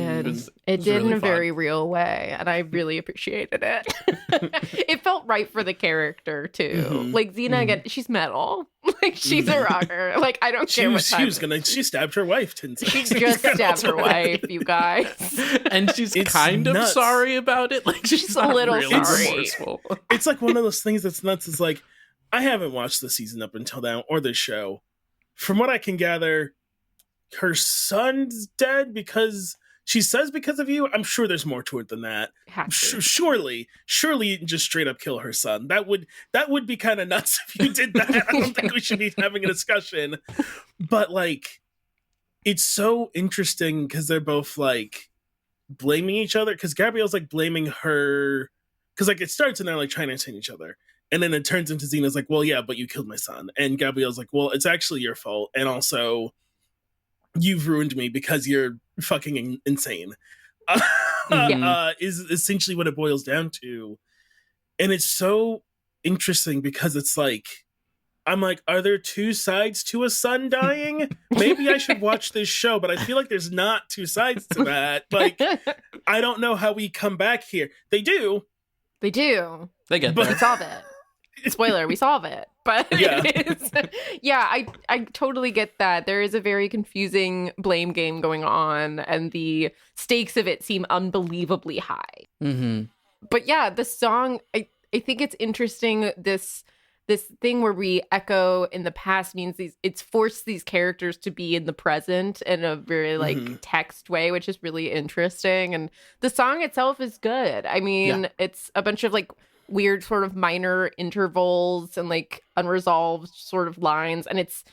It did in a very real way, and I really appreciated it. It felt right for the character, too. Like, Xena, again, she's metal. Like, she's a rocker. Like, I don't care what time. She stabbed her wife 10 seconds. She just stabbed her wife, you guys. And she's kind of sorry about it. Like, she's a little really sorry. remorseful. It's like one of those things that's nuts. Is like, I haven't watched the season up until now or the show. From what I can gather, her son's dead because she says because of you. I'm sure there's more to it than that. Surely just straight up kill her son. That would be kind of nuts if you did that. I don't think we should be having a discussion. But like, it's so interesting because they're both like blaming each other. Because Gabrielle's like blaming her. Because like it starts and they're like trying to entertain each other. And then it turns into Xena's like, well, yeah, but you killed my son. And Gabrielle's like, well, it's actually your fault. And also, you've ruined me because you're fucking insane. Is essentially what it boils down to. And it's so interesting because it's like, I'm like, are there two sides to a son dying? Maybe I should watch this show, but I feel like there's not two sides to that. Like, I don't know how we come back here. They do. They get there. We solve it. Spoiler, we solve it. But I totally get that. There is a very confusing blame game going on, and the stakes of it seem unbelievably high. But yeah, the song, I think it's interesting. This thing where we echo in the past means it's forced these characters to be in the present in a very like text way, which is really interesting. And the song itself is good. I mean, it's a bunch of like weird sort of minor intervals and like unresolved sort of lines, and it's,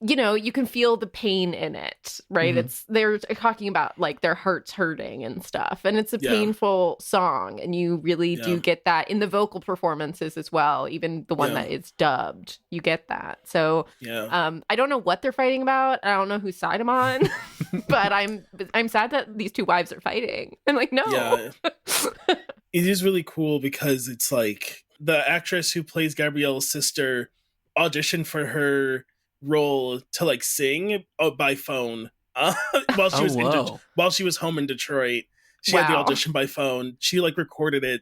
you know, you can feel the pain in it, right? They're talking about like their hearts hurting and stuff, and it's a painful song, and you really do get that in the vocal performances as well. Even the one that is dubbed, you get that. So I don't know what they're fighting about. I don't know whose side I'm on, but I'm sad that these two wives are fighting. I'm like, no. It is really cool because it's like the actress who plays Gabrielle's sister auditioned for her role to like sing by phone while she was home in Detroit. She had the audition by phone. She like recorded it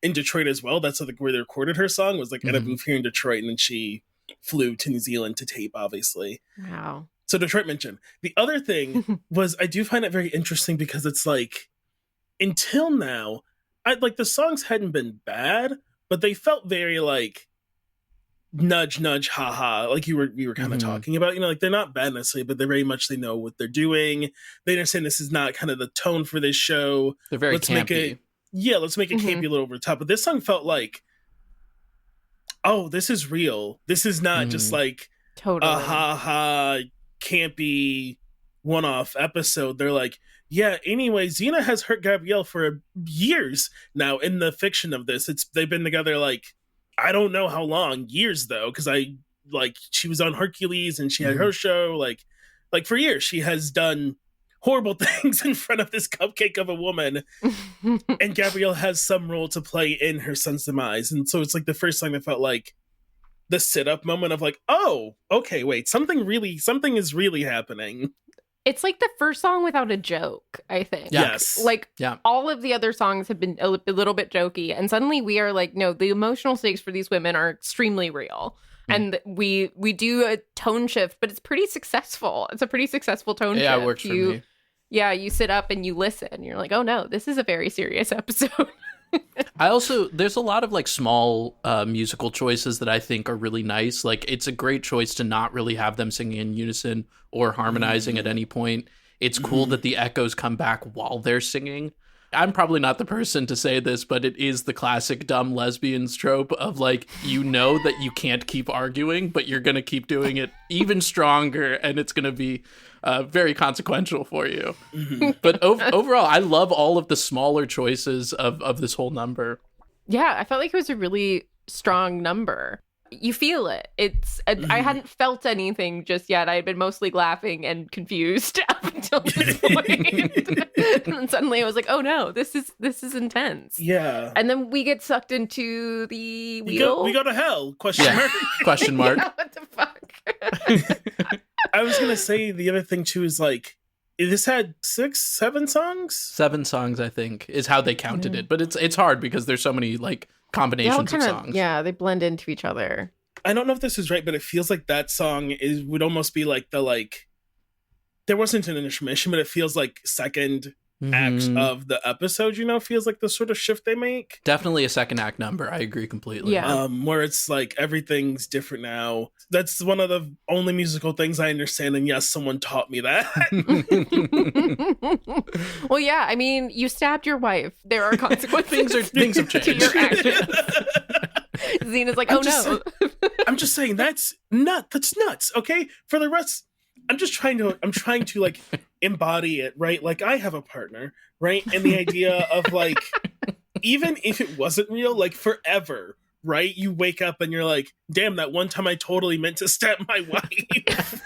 in Detroit as well. That's like where they recorded her song, was like at a booth here in Detroit, and then she flew to New Zealand to tape, obviously. Wow. So Detroit mentioned. The other thing was, I do find it very interesting because it's like, until now, like the songs hadn't been bad, but they felt very like nudge, nudge, haha, like we were kind of talking about. You know, like they're not bad necessarily, but they're very much, they know what they're doing. They understand this is not kind of the tone for this show. They're very campy. Let's make it campy a little over the top. But this song felt like, oh, this is real. This is not just like a ha campy one-off episode. They're like, yeah, anyway, Xena has hurt Gabrielle for years now in the fiction of this. They've been together like, I don't know how long, years though, because she was on Hercules and she had her show, like for years she has done horrible things in front of this cupcake of a woman, and Gabrielle has some role to play in her son's demise. And so it's like the first time that felt like the sit-up moment of like, oh, okay, wait, something is really happening. It's like the first song without a joke, I think. Yes. Like, all of the other songs have been a little bit jokey. And suddenly we are like, no, the emotional stakes for these women are extremely real. And we do a tone shift, but it's pretty successful. It's a pretty successful tone shift. Yeah, it works for me. Yeah, you sit up and you listen. You're like, oh no, this is a very serious episode. There's a lot of like small musical choices that I think are really nice. Like it's a great choice to not really have them singing in unison or harmonizing at any point. It's cool that the echoes come back while they're singing. I'm probably not the person to say this, but it is the classic dumb lesbians trope of like, you know that you can't keep arguing, but you're going to keep doing it even stronger, and it's going to be very consequential for you. But overall, I love all of the smaller choices of this whole number. Yeah, I felt like it was a really strong number. You feel it. I hadn't felt anything just yet. I had been mostly laughing and confused up until this point. And then suddenly I was like, oh no, this is intense. Yeah. And then we get sucked into the wheel. We go to hell? Question mark. Question mark. Yeah, what the fuck? I was gonna say the other thing too is like, this had 7 songs. 7 songs, I think, is how they counted it. But it's hard because there's so many like combinations of songs. Yeah, they blend into each other. I don't know if this is right, but it feels like that song would almost be like the like. There wasn't an intermission, but it feels like second act of the episode. Feels like the sort of shift they make. Definitely a second act number. I agree completely. Yeah. Where it's like everything's different now. That's one of the only musical things I understand. And yes, someone taught me that. Well, yeah. I mean, you stabbed your wife. There are consequences. Things have changed. To your actions. Xena's like, no. I'm just saying that's nuts. Okay, for the rest, I'm trying to like embody it, right? Like I have a partner, right? And the idea of like, even if it wasn't real, like forever, right? You wake up and you're like, damn, that one time I totally meant to stab my wife.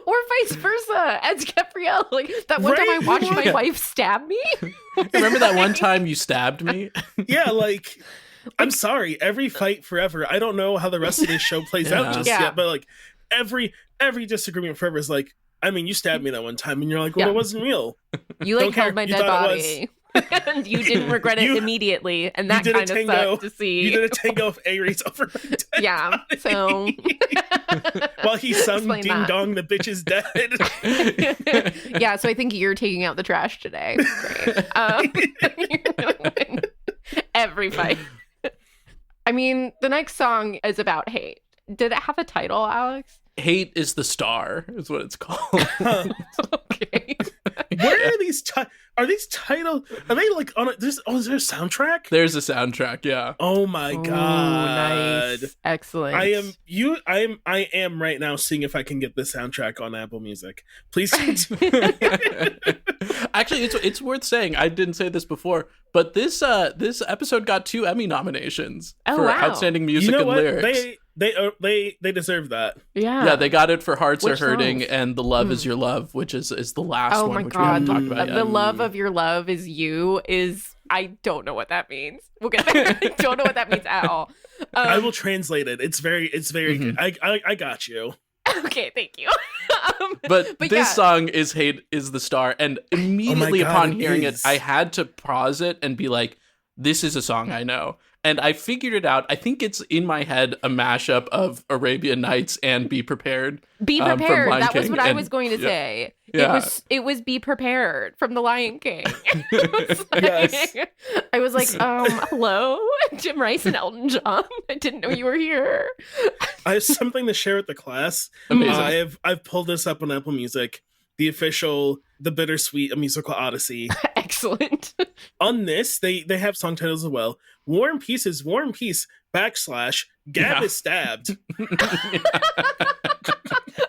Or vice versa, as Gabrielle. Like that one time I watched my wife stab me. Remember that one time you stabbed me? Yeah, like I'm sorry. Every fight forever. I don't know how the rest of this show plays out just yet, but like every disagreement forever is like, I mean, you stabbed me that one time, and you're like, well, it wasn't real. You like held my dead body, and you didn't regret it immediately, and that kind of sucked to see. You did a tango of Aries over my dead body. So while he sung "Ding Dong, the bitch is dead." Yeah, so I think you're taking out the trash today. Great. You're gonna win every fight. I mean, the next song is about hate. Did it have a title, Alex? Hate is the Star is what it's called. Okay. Where are these are these titles? Are they like on is there a soundtrack? There's a soundtrack, yeah. Oh my god. Nice. Excellent. I am right now seeing if I can get the soundtrack on Apple Music. Please. Actually, it's worth saying. I didn't say this before, but this episode got 2 Emmy nominations for outstanding music and lyrics. They deserve that. Yeah, they got it for Hearts Which Are Hurting songs? And The Love Is Your Love, which is the last one, which we haven't talked about yet. The love of your love is you is, I don't know what that means. We'll get there. I don't know what that means at all. I will translate it. It's very good. I got you. Okay, thank you. But this song is Hate is the Star, and immediately upon hearing it, I had to pause it and be like, this is a song I know. And I figured it out. I think it's in my head a mashup of Arabian Nights and Be Prepared. Be Prepared. That was what I And was going to say. Yeah. It was Be Prepared from The Lion King. Yes. I was like, hello, Jim Rice and Elton John. I didn't know you were here. I have something to share with the class. Amazing. I've pulled this up on Apple Music, the official The Bittersweet, A Musical Odyssey. Excellent. On this, they have song titles as well. War and Peace is War and Peace / Gab is stabbed.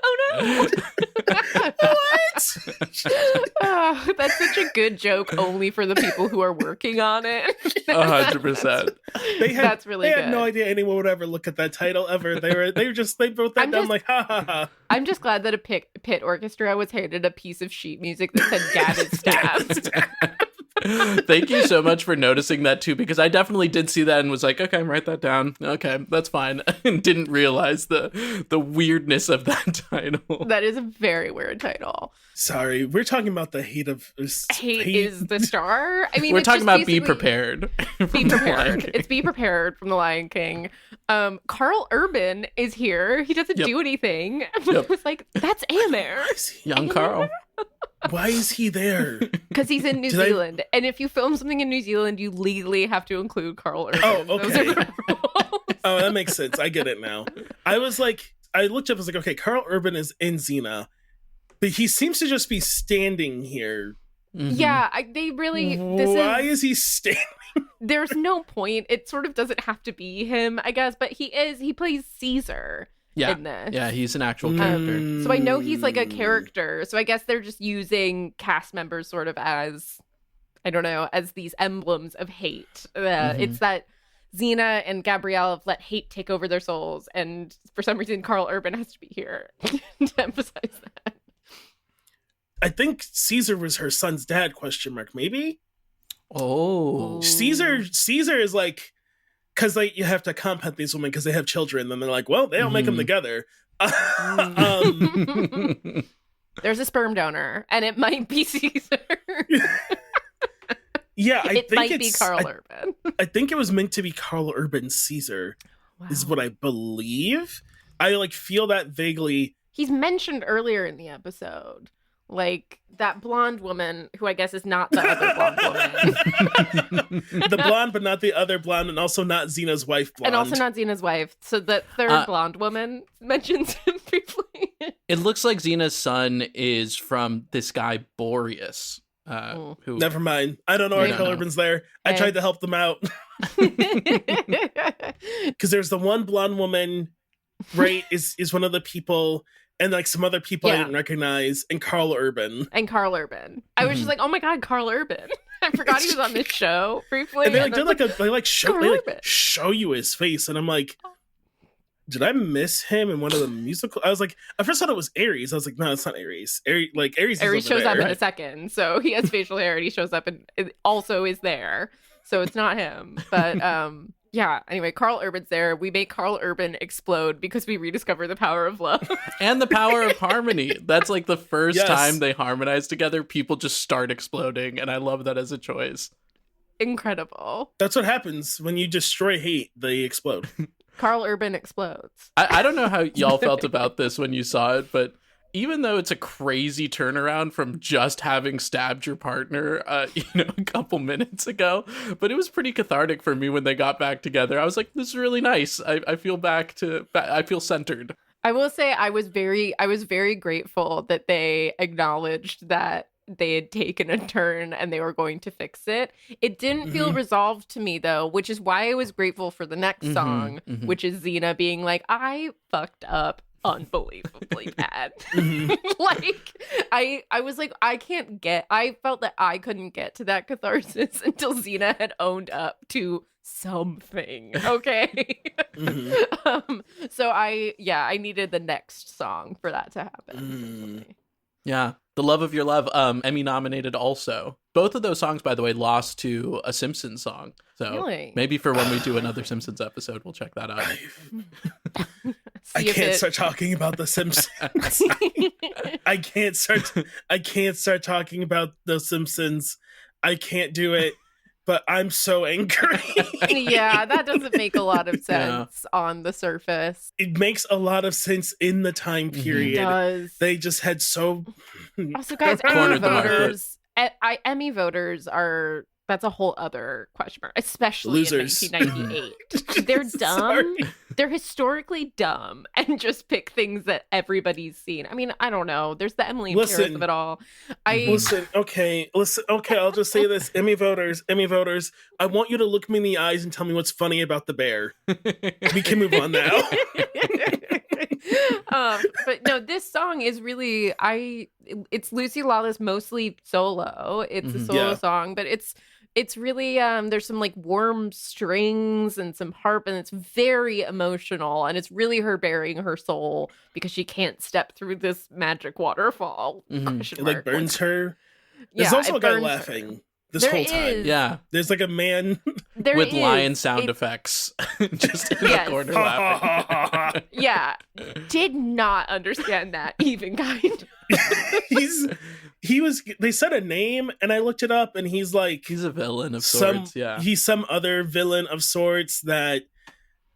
Oh no. What? Oh, that's such a good joke only for the people who are working on it. 100%. That's really good. They had no idea anyone would ever look at that title ever. They wrote that down like ha ha ha. I'm just glad that a pit orchestra was handed a piece of sheet music that said Gab is stabbed. Thank you so much for noticing that too, because I definitely did see that and was like, okay, write that down. Okay, that's fine. And didn't realize the weirdness of that title. That is a very weird title. Sorry, we're talking about the hate is the star. I mean, we're talking about Be Prepared. Be Prepared. It's Be Prepared from The Lion King. Karl Urban is here. He doesn't do anything. I was like, that's Amer. Young Karl. Why is he there? Because he's in New Zealand. And if you film something in New Zealand, you legally have to include Karl Urban. Oh, okay. Oh, that makes sense. I get it now. I looked up, I was like, okay, Karl Urban is in Xena, but he seems to just be standing here. Mm-hmm. Yeah, they really... Why is he standing? There's no point. It sort of doesn't have to be him, I guess, but he plays Caesar. In this. Yeah, he's an actual character. So I know he's like a character. So I guess they're just using cast members sort of as, I don't know, as these emblems of hate. It's that Xena and Gabrielle have let hate take over their souls. And for some reason, Karl Urban has to be here to emphasize that. I think Caesar was her son's dad, ? Maybe? Oh. Caesar is like... Because you have to compound these women because they have children. And they're like, well, they don't make them together. There's a sperm donor, and it might be Caesar. Yeah, it might be Karl Urban. I think it was meant to be Karl Urban Caesar, is what I believe. I feel that vaguely. He's mentioned earlier in the episode. Like that blonde woman, who I guess is not the other blonde woman. The blonde, but not the other blonde, and also not Xena's wife blonde. And also not Xena's wife. So the third blonde woman mentions him briefly. It looks like Xena's son is from this guy, Boreas. Who? Never mind. I don't know why Karl Urban's there. I tried to help them out. Because there's the one blonde woman, right, is one of the people... And some other people I didn't recognize, and Karl Urban. I was just like, oh my god, Karl Urban. I forgot he was on this show briefly. And they show you his face, and I'm like, did I miss him in one of the musical? I was like, I first thought it was Ares. I was like, no, it's not Ares. Ares shows up in a second, so he has facial hair, and he shows up and it also is there. So it's not him, but yeah, anyway, Karl Urban's there. We make Karl Urban explode because we rediscover the power of love. And the power of harmony. That's the first time they harmonize together, people just start exploding, and I love that as a choice. Incredible. That's what happens when you destroy hate, they explode. Karl Urban explodes. I don't know how y'all felt about this when you saw it, but even though it's a crazy turnaround from just having stabbed your partner, a couple minutes ago, but it was pretty cathartic for me when they got back together. I was like, this is really nice. I feel I feel centered. I will say I was very grateful that they acknowledged that they had taken a turn and they were going to fix it. It didn't feel resolved to me though, which is why I was grateful for the next song, which is Xena being like, I fucked up unbelievably bad. I was like, I felt that I couldn't get to that catharsis until Xena had owned up to something. Okay. So I needed the next song for that to happen. Yeah. The Love of Your Love, Emmy nominated also. Both of those songs, by the way, lost to a Simpsons song. So maybe for when we do another Simpsons episode, we'll check that out. I can't start talking about the Simpsons. I can't start talking about the Simpsons. I can't do it. But I'm so angry. Yeah, that doesn't make a lot of sense on the surface. It makes a lot of sense in the time period. It does. They just had so... Also, guys, Emmy voters are... That's a whole other question mark, especially losers. In 1998. They're dumb. They're historically dumb and just pick things that everybody's seen. I mean, I don't know. There's the Emily in Paris of it all. Listen, I'll just say this. Emmy voters, I want you to look me in the eyes and tell me what's funny about the bear. We can move on now. But no, this song is really, it's Lucy Lawless mostly solo. It's a solo song, but it's really there's some warm strings and some harp, and it's very emotional, and it's really her bearing her soul because she can't step through this magic waterfall. It burns her. There's also a guy laughing this whole time. Yeah, there's a man with lion sound effects just in the corner laughing. Yeah, did not understand that even kind. They said a name and I looked it up, and he's a villain of sorts. He's some other villain of sorts that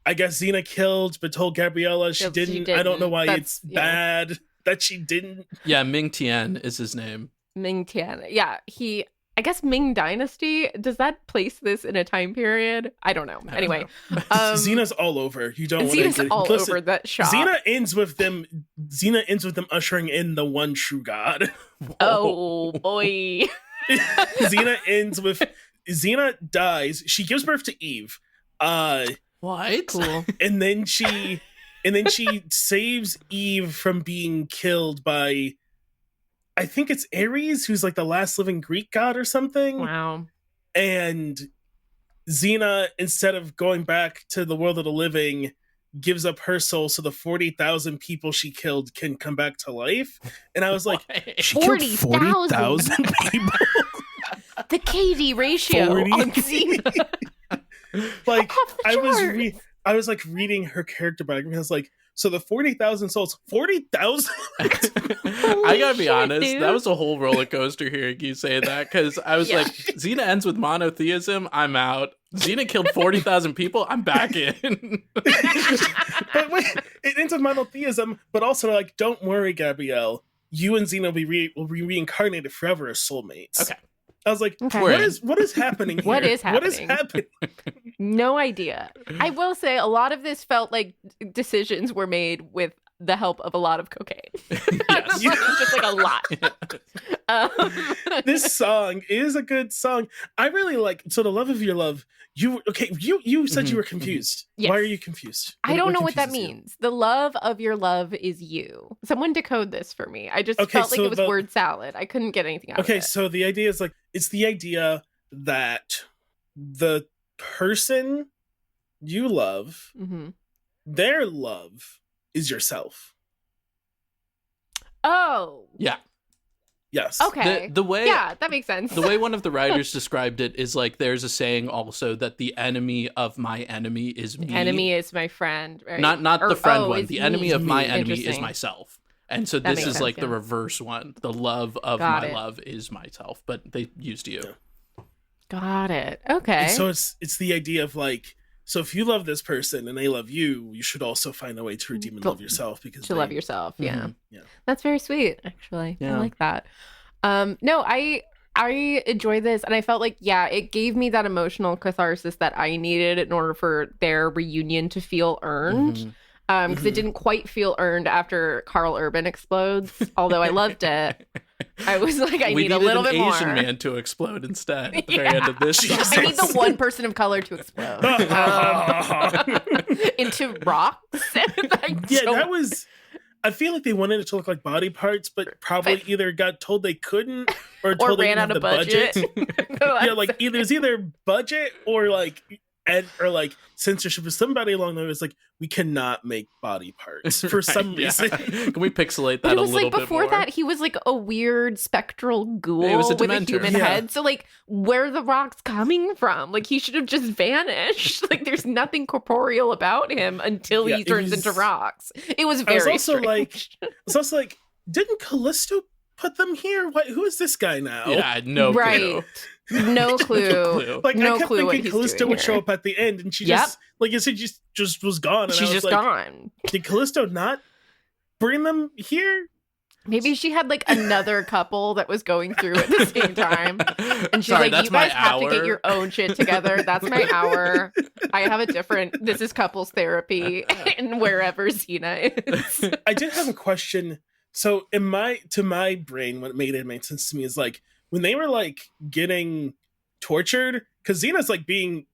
I guess Xena killed but told Gabriella she didn't. I don't know why it's bad. that she didn't. Yeah, Ming Tian is his name. Ming Tian. Yeah, I guess Ming Dynasty, does that place this in a time period? I don't know. Anyway. Xena's all over. You don't want to Xena's all over that shop. Xena ends with them ushering in the one true God. Oh boy. Xena dies. She gives birth to Eve. What? Cool. And then she saves Eve from being killed by, I think it's Ares, who's like the last living Greek god or something. Wow. And Xena, instead of going back to the world of the living, gives up her soul so the 40,000 people she killed can come back to life. And I was like, she killed 40,000 people? The KD ratio 40? on Xena. Like, I was like reading her character biography, and I was like, so the 40,000 souls, 40,000? I gotta be honest, dude. That was a whole roller coaster hearing you say that, because I was like, Xena ends with monotheism, I'm out. Xena killed 40,000 people, I'm back in. But wait, it ends with monotheism, but also like, don't worry, Gabrielle, you and Xena will be reincarnated forever as soulmates. Okay. I was like, okay. What is happening here? What is happening? No idea. Mm. I will say a lot of this felt like decisions were made with the help of a lot of cocaine. Just like a lot. This song is a good song. I really like, so The Love of Your Love. You said you were confused. Yes. Why are you confused? I don't know what that means. The love of your love is you. Someone decode this for me. I just felt like it was word salad. I couldn't get anything out of it. Okay, so the idea is like, it's the idea that the person you love, their love is yourself. Oh. Yeah. Yes. Okay. The way, yeah, that makes sense. The way one of the writers described it is like, there's a saying also that the enemy of my enemy is me. Enemy is my friend. Right? Not the friend one. The enemy of my me. enemy is myself. And so this is like the reverse one. The love of my love is myself. But they used you. Yeah. Got it. Okay. And so it's the idea of like, so if you love this person and they love you, you should also find a way to redeem and love yourself, because love yourself. Yeah. Mm-hmm. Yeah. That's very sweet, actually. Yeah. I like that. No, I enjoy this, and I felt like, it gave me that emotional catharsis that I needed in order for their reunion to feel earned. Because it didn't quite feel earned after Karl Urban explodes, although I loved it. I was like, I need a little bit more. We needed an Asian man to explode instead at the very end of this. I need the one person of color to explode into rocks. That was. I feel like they wanted it to look like body parts, but probably either got told they couldn't or told they ran out of budget. Yeah, like it was either budget or like censorship. Somebody along the way was like, we cannot make body parts for some reason. Can we pixelate that a little bit more? It was like before that, he was like a weird spectral ghoul with a human head. So like, where are the rocks coming from? Like, he should have just vanished. Like, there's nothing corporeal about him until he turns into rocks. It was very strange. It's also like, didn't Callisto put them here? Who is this guy now? Yeah, no clue. No clue. Like, no I kept clue thinking Callisto would show up at the end, and she just, like you said, just was gone. And she's just gone. Did Callisto not bring them here? Maybe she had like another couple that was going through at the same time. And she's like, you guys have to get your own shit together. That's my hour. I have this is couples therapy and wherever Xena is. I did have a question. So to my brain, what made sense to me is like, when they were like getting tortured, because Xena's like being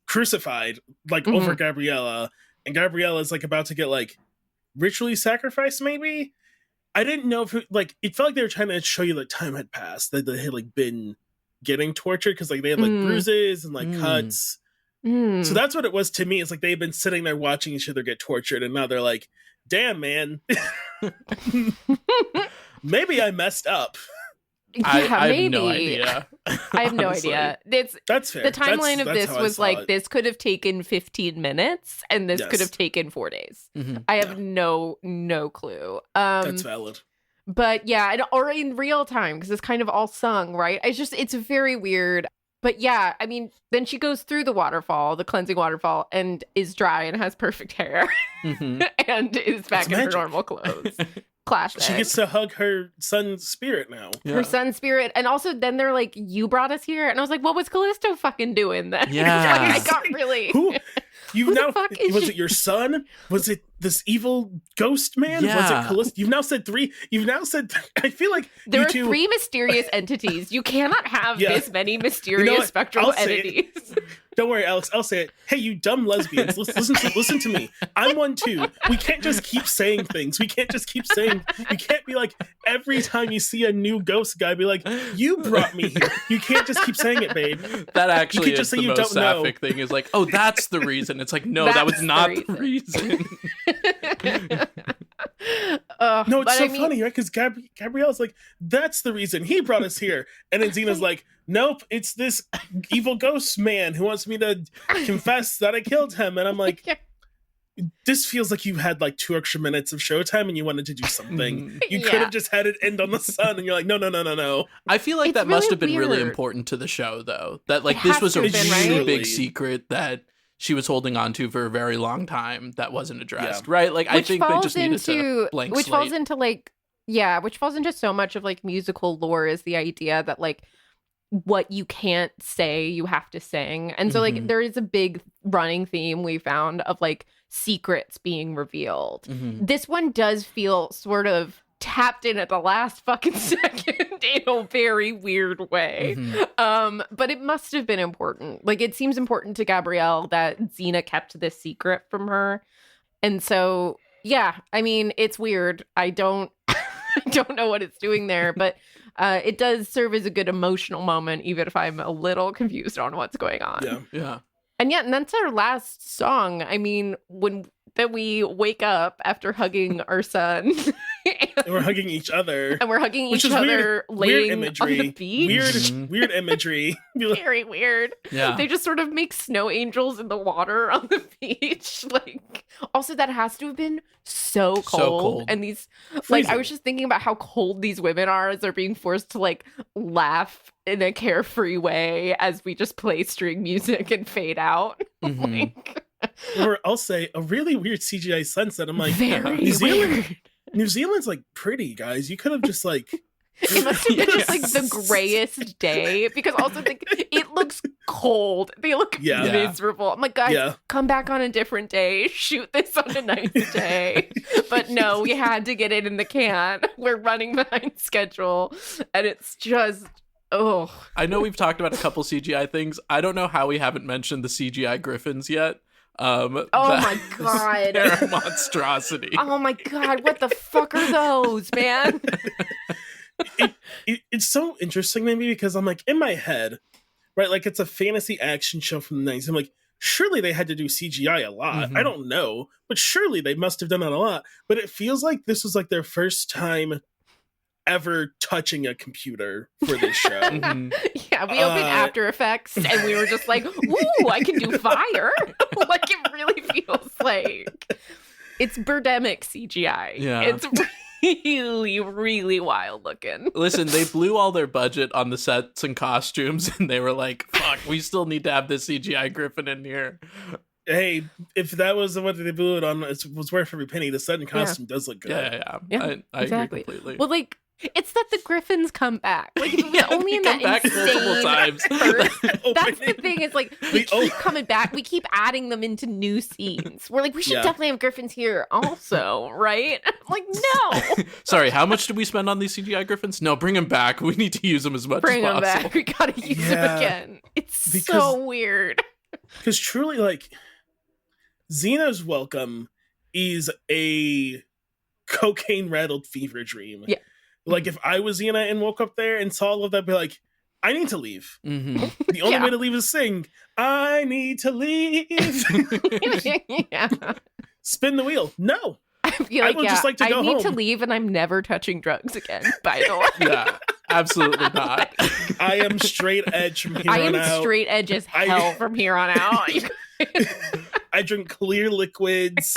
crucified like over Gabriella, and Gabriella's like about to get like ritually sacrificed, maybe. I didn't know if it felt like they were trying to show you that time had passed, that they had like been getting tortured, because like they had like bruises and like cuts. So that's what it was to me. It's like they've been sitting there watching each other get tortured, and now they're like, damn, man. Maybe I messed up. I maybe. have no idea. I have no idea. That's fair. The timeline of this was like, this could have taken 15 minutes and this could have taken 4 days. I have no clue. That's valid. But yeah, or in real time, because it's kind of all sung, right? It's very weird. But yeah, I mean, then she goes through the waterfall, the cleansing waterfall, and is dry and has perfect hair and is back in her normal clothes. clash She there. gets to hug her son's spirit now. Yeah. Her son's spirit. And also then they're like, you brought us here. And I was like, what was Callisto fucking doing then? Yeah. Like, I got really... Who Who the fuck is was she? it your son? Was it this evil ghost man? Was Yeah. it Callisto? You've now said three. I feel like There you are two, 3 mysterious entities. You cannot have Yeah. this many mysterious what? spectral I'll say it. entities. Don't worry, Alex. I'll say it. Hey, you dumb lesbians! Listen to me. I'm one too. We can't just keep saying things. We can't just keep saying. You can't be like every time you see a new ghost guy, be like, "You brought me here." You can't just keep saying it, babe. That actually just is say the you most don't know. sapphic thing. Is like, oh, that's the reason. It's like, no, that was That's not the the reason. No, it's but so I mean, funny, right? Because Gabrielle's like, "That's the reason he brought us here," and then Xena's like, "Nope, it's this evil ghost man who wants me to confess that I killed him," and I'm like. This feels like you had like 2 extra minutes of showtime and you wanted to do something. You could Yeah. have just had it end on the sun, and you're like, no. I feel like It's that must really have been really weird. important to the show, though. That like It this has was to a have been, really right? big secret that she was holding on to for a very long time that wasn't addressed, Yeah. right? Like I Which think they falls just needed to blank which slate. falls into like which falls into so much of like musical lore is the idea that like what you can't say you have to sing. And so like Mhm. there is a big running theme we found of like secrets being revealed. Mhm. This one does feel sort of tapped in at the last fucking second in a very weird way. Mhm. But it must have been important. Like it seems important to Gabrielle that Xena kept this secret from her. And so yeah, I mean, it's weird. I don't I don't know what it's doing there, but it does serve as a good emotional moment, even if I'm a little confused on what's going on. Yeah. Yeah. And that's our last song. I mean, that we wake up after hugging our son And we're hugging each other. and we're hugging Which each is other weird laying on imagery. the beach. Mhm. Weird imagery. Very weird. Yeah. They just sort of make snow angels in the water on the beach. Like, also that has to have been so cold. cold. And these, like, Freezing. I was just thinking about how cold these women are as they're being forced to like laugh in a carefree way as we just play string music and fade out. Mhm. Like, Or I'll say a really weird CGI sunset. I'm like, very New Zealand- weird. New Zealand's like pretty, guys. You could have just like It must have been just like the Yes. grayest day because also like it looks cold. They look Yeah. Yeah. miserable. I'm like, guys, Yeah. come back on a different day. Shoot this on a nice day. But no, we had to get it in the can. We're running behind schedule, and it's just I know we've talked about a couple CGI things. I don't know how we haven't mentioned the CGI griffins yet. Oh That- my God. They're a monstrosity. Oh my God, what the fuck are those, man? it's so interesting to me because I'm like in my head, right? Like it's a fantasy action show from the 90s. I'm like, surely they had to do CGI a lot. Mhm. I don't know, but surely they must have done that a lot. But it feels like this was like their first time ever touching a computer for this show. Mhm. Yeah, we opened Uh, After Effects and we were just like, ooh, I can do fire. Like it really feels like it's Birdemic CGI. Yeah. It's really, really wild looking. Listen, they blew all their budget on the sets and costumes, and they were like, fuck, we still need to have this CGI griffin in here. Hey, if that was what they blew it on, it was worth every penny. The set and costume does look good. Yeah. I exactly. agree completely. Well, like, it's that the Griffins come back. Like, it was Yeah, only they in come that back multiple insane times. first. That's the Opening. thing is, like, we The o- keep coming back. We keep adding them into new scenes. We're like, we should Yeah. definitely have Griffins here also, right? I'm like, no. Sorry, how much did we spend on these CGI griffins? No, bring them back. We need to use them as much Bring as them possible. back. We gotta use them Yeah. again. It's so Because- weird. Because truly, like, Xena's welcome is a cocaine-rattled fever dream. Yeah. Like, if I was Xena and woke up there and saw all of that, I'd be like, I need to leave. hmm The only Yeah. way to leave is sing, I need to leave. Yeah. Spin the wheel. No. I feel I like, would yeah, just like to I go need to home. leave and I'm never touching drugs again, by the way. Yeah, absolutely not. I am straight edge from here I on am out. straight edge as I- hell from here on out. I drink clear liquids.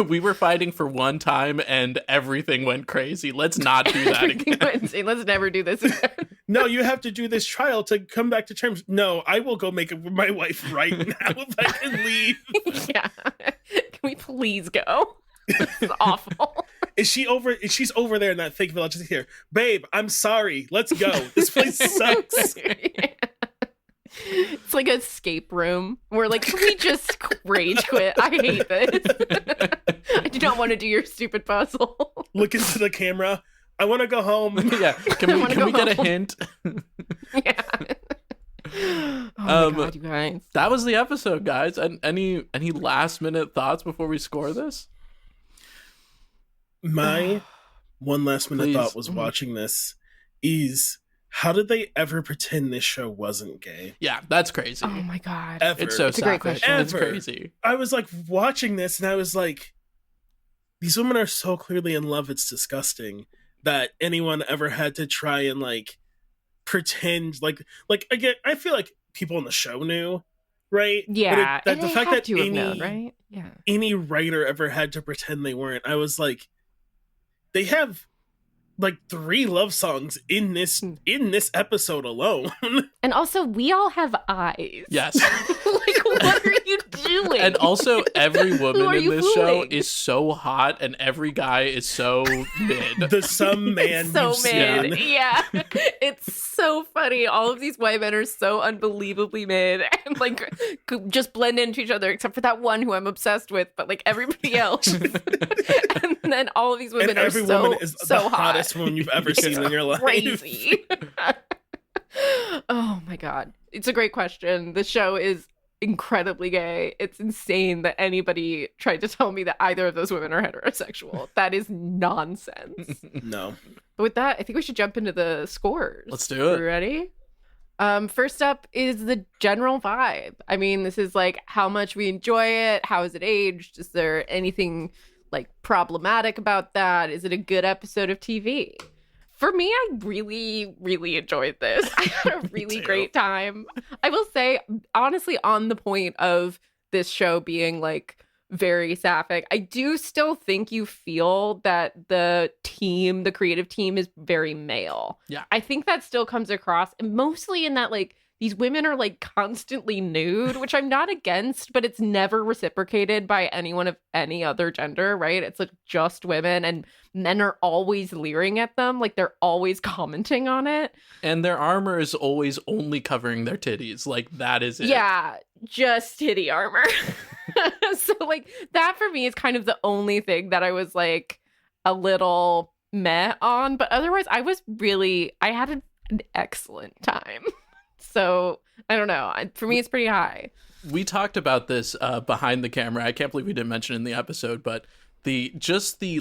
We were fighting for one time and everything went crazy. Let's not do that again. Let's never do this again. No, you have to do this trial to come back to terms. No, I will go make it with my wife right now if I can leave. Yeah. Can we please go? This is awful. She's over there in that fake village. Just here, babe. I'm sorry. Let's go. This place sucks. It's like an escape room where like, can we just rage quit? I hate this. I do not want to do your stupid puzzle. Look into the camera. I want to go home. Yeah. Can we get a hint? Yeah. Oh my God, you guys. That was the episode, guys. And any last minute thoughts before we score this? My one last minute thought was watching this is, how did they ever pretend this show wasn't gay? Yeah, that's crazy. Oh my God. Ever. It's so It's a great sapphic. question. It's crazy. I was like watching this and I was like, these women are so clearly in love, it's disgusting that anyone ever had to try and like pretend like again, I feel like people in the show knew, right? Yeah. But the fact that known, right? Yeah. any writer ever had to pretend they weren't, I was like, they have like 3 love songs in this episode alone. And also, we all have eyes. Yes. Like, what are you doing? And also, every woman in you this show fooling? is so hot, and every guy is so mid. The some man so you've mid. seen. Yeah. It's so funny. All of these white men are so unbelievably mid and like could just blend into each other, except for that one who I'm obsessed with, but like everybody else. And then all of these women And are every so, woman is so the hot. hottest woman you've ever seen in your life. Crazy. Oh my God. It's a great question. The show is incredibly gay. It's insane that anybody tried to tell me that either of those women are heterosexual. That is nonsense. No. But with that, I think we should jump into the scores. Let's do it. You ready? First up is the general vibe. I mean, this is like how much we enjoy it. How is it aged? Is there anything like problematic about that? Is it a good episode of TV? For me, I really, really enjoyed this. I had a really great time. I will say, honestly, on the point of this show being like very sapphic, I do still think you feel that the team, the creative team, is very male. Yeah. I think that still comes across, and mostly in that like these women are like constantly nude, which I'm not against, but it's never reciprocated by anyone of any other gender, right? It's like just women, and men are always leering at them, like they're always commenting on it. And their armor is always only covering their titties. Like, that is it. Yeah, just titty armor. So like that for me is kind of the only thing that I was like a little meh on, but otherwise I had an excellent time. So I don't know. For me, it's pretty high. We talked about this behind the camera. I can't believe we didn't mention it in the episode, but the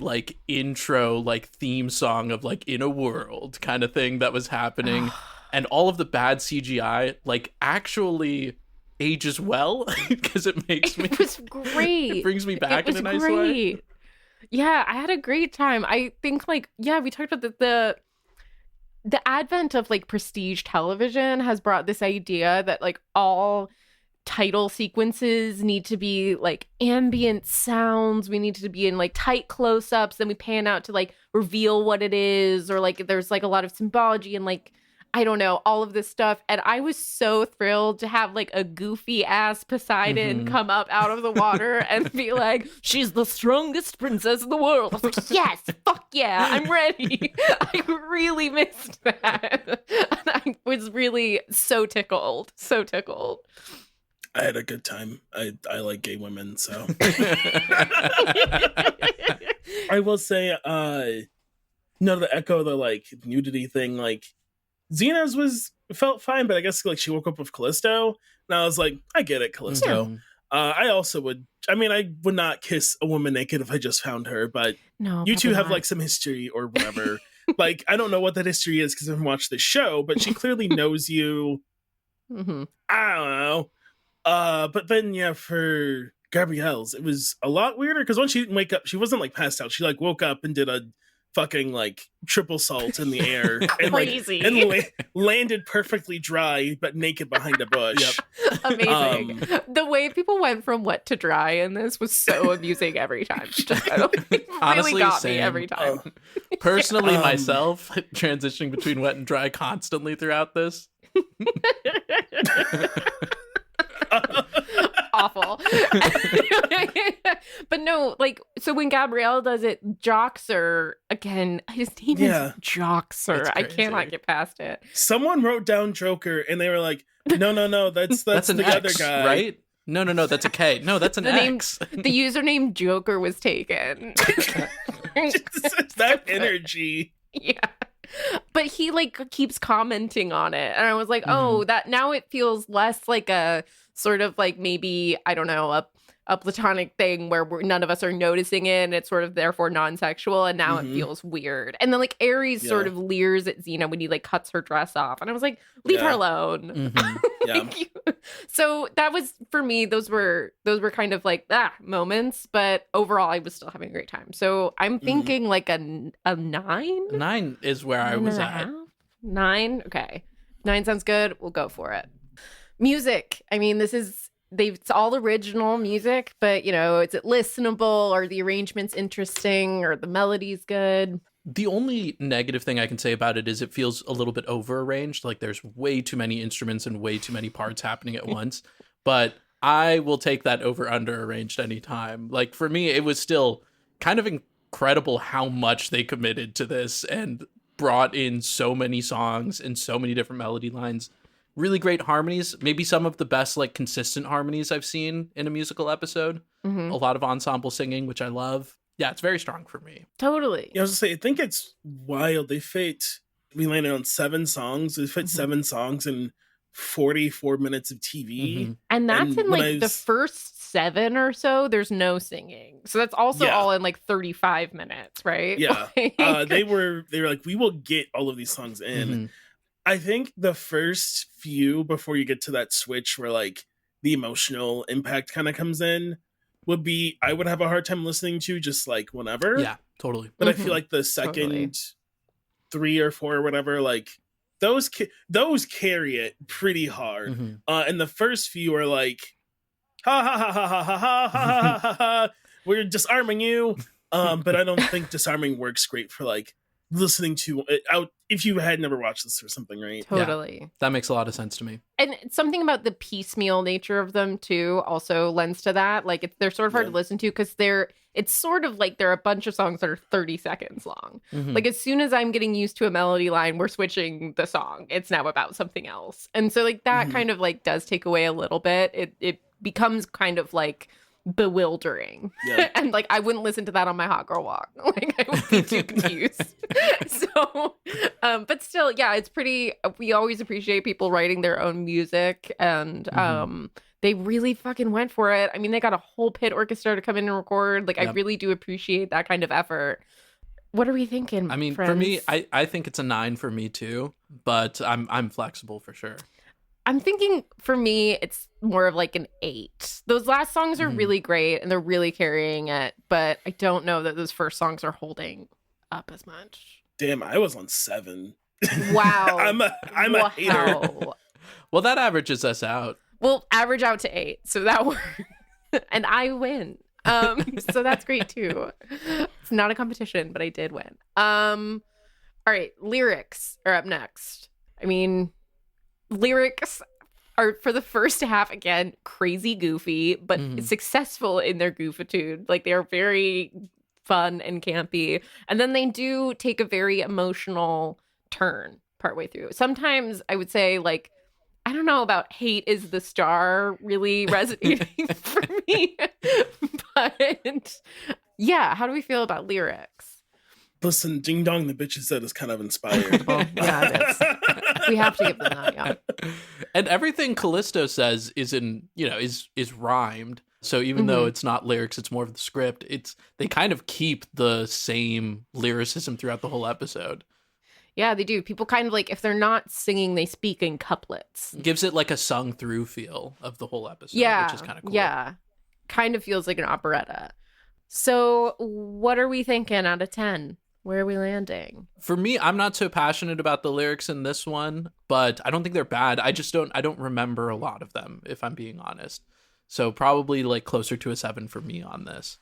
like intro, like theme song of like In a World kind of thing that was happening, and all of the bad CGI like actually ages well because it makes me. It was great. It brings me back in a nice great. way. Yeah, I had a great time. I think like we talked about the advent of like prestige television has brought this idea that like all title sequences need to be like ambient sounds. We need to be in like tight close-ups. Then we pan out to like reveal what it is, or like there's like a lot of symbology and like, I don't know, all of this stuff. And I was so thrilled to have like a goofy ass Poseidon come up out of the water and be like, she's the strongest princess in the world. I was like, yes, fuck yeah, I'm ready. I really missed that. And I was really so tickled. So tickled. I had a good time. I like gay women, so. I will say, to echo the like nudity thing, like Xena's felt fine, but I guess like she woke up with Callisto, and I was like, I get it, Callisto. Mhm. I also would. I mean, I would not kiss a woman naked if I just found her, but No, you two probably have not. like some history or whatever. Like, I don't know what that history is because I haven't watched the show, but she clearly knows you. Mm-hmm. I don't know. But then for Gabrielle's, it was a lot weirder because when she didn't wake up, she wasn't like passed out. She like woke up and did a fucking like triple salt in the air and Crazy. landed perfectly dry but naked behind a bush. Yep. Amazing. The way people went from wet to dry in this was so amusing every time. Just really Honestly, got me same. every time. Personally, myself, transitioning between wet and dry constantly throughout this. Awful. But no, like, so when Gabrielle does it, Joxer, again, his name is Joxer. I cannot get past it. Someone wrote down Joker and they were like, no, that's an the X, other guy. right? No, that's a K. No, that's an X. The username Joker was taken. That energy. Yeah. But he like keeps commenting on it. And I was like, oh, that now it feels less like a sort of like maybe, I don't know, a platonic thing where none of us are noticing it and it's sort of therefore non-sexual, and now it feels weird. And then like Aries sort of leers at Xena when he like cuts her dress off, and I was like, leave her alone. So that was, for me, those were kind of like moments, but overall I was still having a great time. So I'm thinking like a 9. 9 is where I was at. 9, okay, 9 sounds good. We'll go for it. Music, I mean, it's all original music, but you know, is it listenable? Are the arrangements interesting? Or the melody's good? The only negative thing I can say about it is it feels a little bit over-arranged. Like there's way too many instruments and way too many parts happening at once. But I will take that over under-arranged anytime. Like for me, it was still kind of incredible how much they committed to this and brought in so many songs and so many different melody lines. Really great harmonies, maybe some of the best like consistent harmonies I've seen in a musical episode. A lot of ensemble singing, which I love. Yeah, it's very strong for me. Totally. Yeah, I was gonna say, I think it's wild. We landed on 7 songs. They fit 7 songs in 44 minutes of TV. And that's in like the first 7 or so, there's no singing. So that's also all in like 35 minutes, right? Yeah. They were like, we will get all of these songs in. I think the first few before you get to that switch where like the emotional impact kind of comes in would be, I would have a hard time listening to just like whenever. Yeah, totally. But I feel like the second 3 or 4 or whatever, like those carry it pretty hard. And the first few are like, ha ha ha ha ha ha ha ha ha ha, we're disarming you. But I don't think disarming works great for like listening to it out if you had never watched this or something, right? Totally. Yeah, that makes a lot of sense to me. And something about the piecemeal nature of them too also lends to that. Like they're sort of hard to listen to because it's sort of like there are a bunch of songs that are 30 seconds long. Like as soon as I'm getting used to a melody line, we're switching the song. It's now about something else. And so like that kind of like does take away a little bit. It becomes kind of like bewildering. And like I wouldn't listen to that on my hot girl walk. Like I would be too confused. So but still, yeah, it's pretty, we always appreciate people writing their own music, and they really fucking went for it. I mean, they got a whole pit orchestra to come in and record. Like I really do appreciate that kind of effort. What are we thinking? I mean, friends? for me, I think it's a 9 for me too, but I'm flexible for sure. I'm thinking for me, it's more of like an 8. Those last songs are really great and they're really carrying it, but I don't know that those first songs are holding up as much. Damn, I was on 7. Wow. I'm a hater. Well, that averages us out. We'll average out to 8, so that works. And I win. So that's great too. It's not a competition, but I did win. All right, lyrics are up next. I mean, lyrics are, for the first half, again, crazy goofy, but successful in their goofitude. Like, they're very fun and campy. And then they do take a very emotional turn partway through. Sometimes I would say, like, I don't know about Hate is the Star really resonating for me. But yeah, how do we feel about lyrics? Listen, Ding Dong the Bitches Said is kind of inspired. Well, yeah, it is. We have to give them that, yeah. And everything Callisto says is rhymed. So even though it's not lyrics, it's more of the script. They kind of keep the same lyricism throughout the whole episode. Yeah, they do. People kind of like, if they're not singing, they speak in couplets. Gives it like a sung through feel of the whole episode, which is kind of cool. Yeah, kind of feels like an operetta. So what are we thinking out of 10? Where are we landing? For me, I'm not so passionate about the lyrics in this one, but I don't think they're bad. I don't remember a lot of them, if I'm being honest. So probably like closer to a 7 for me on this.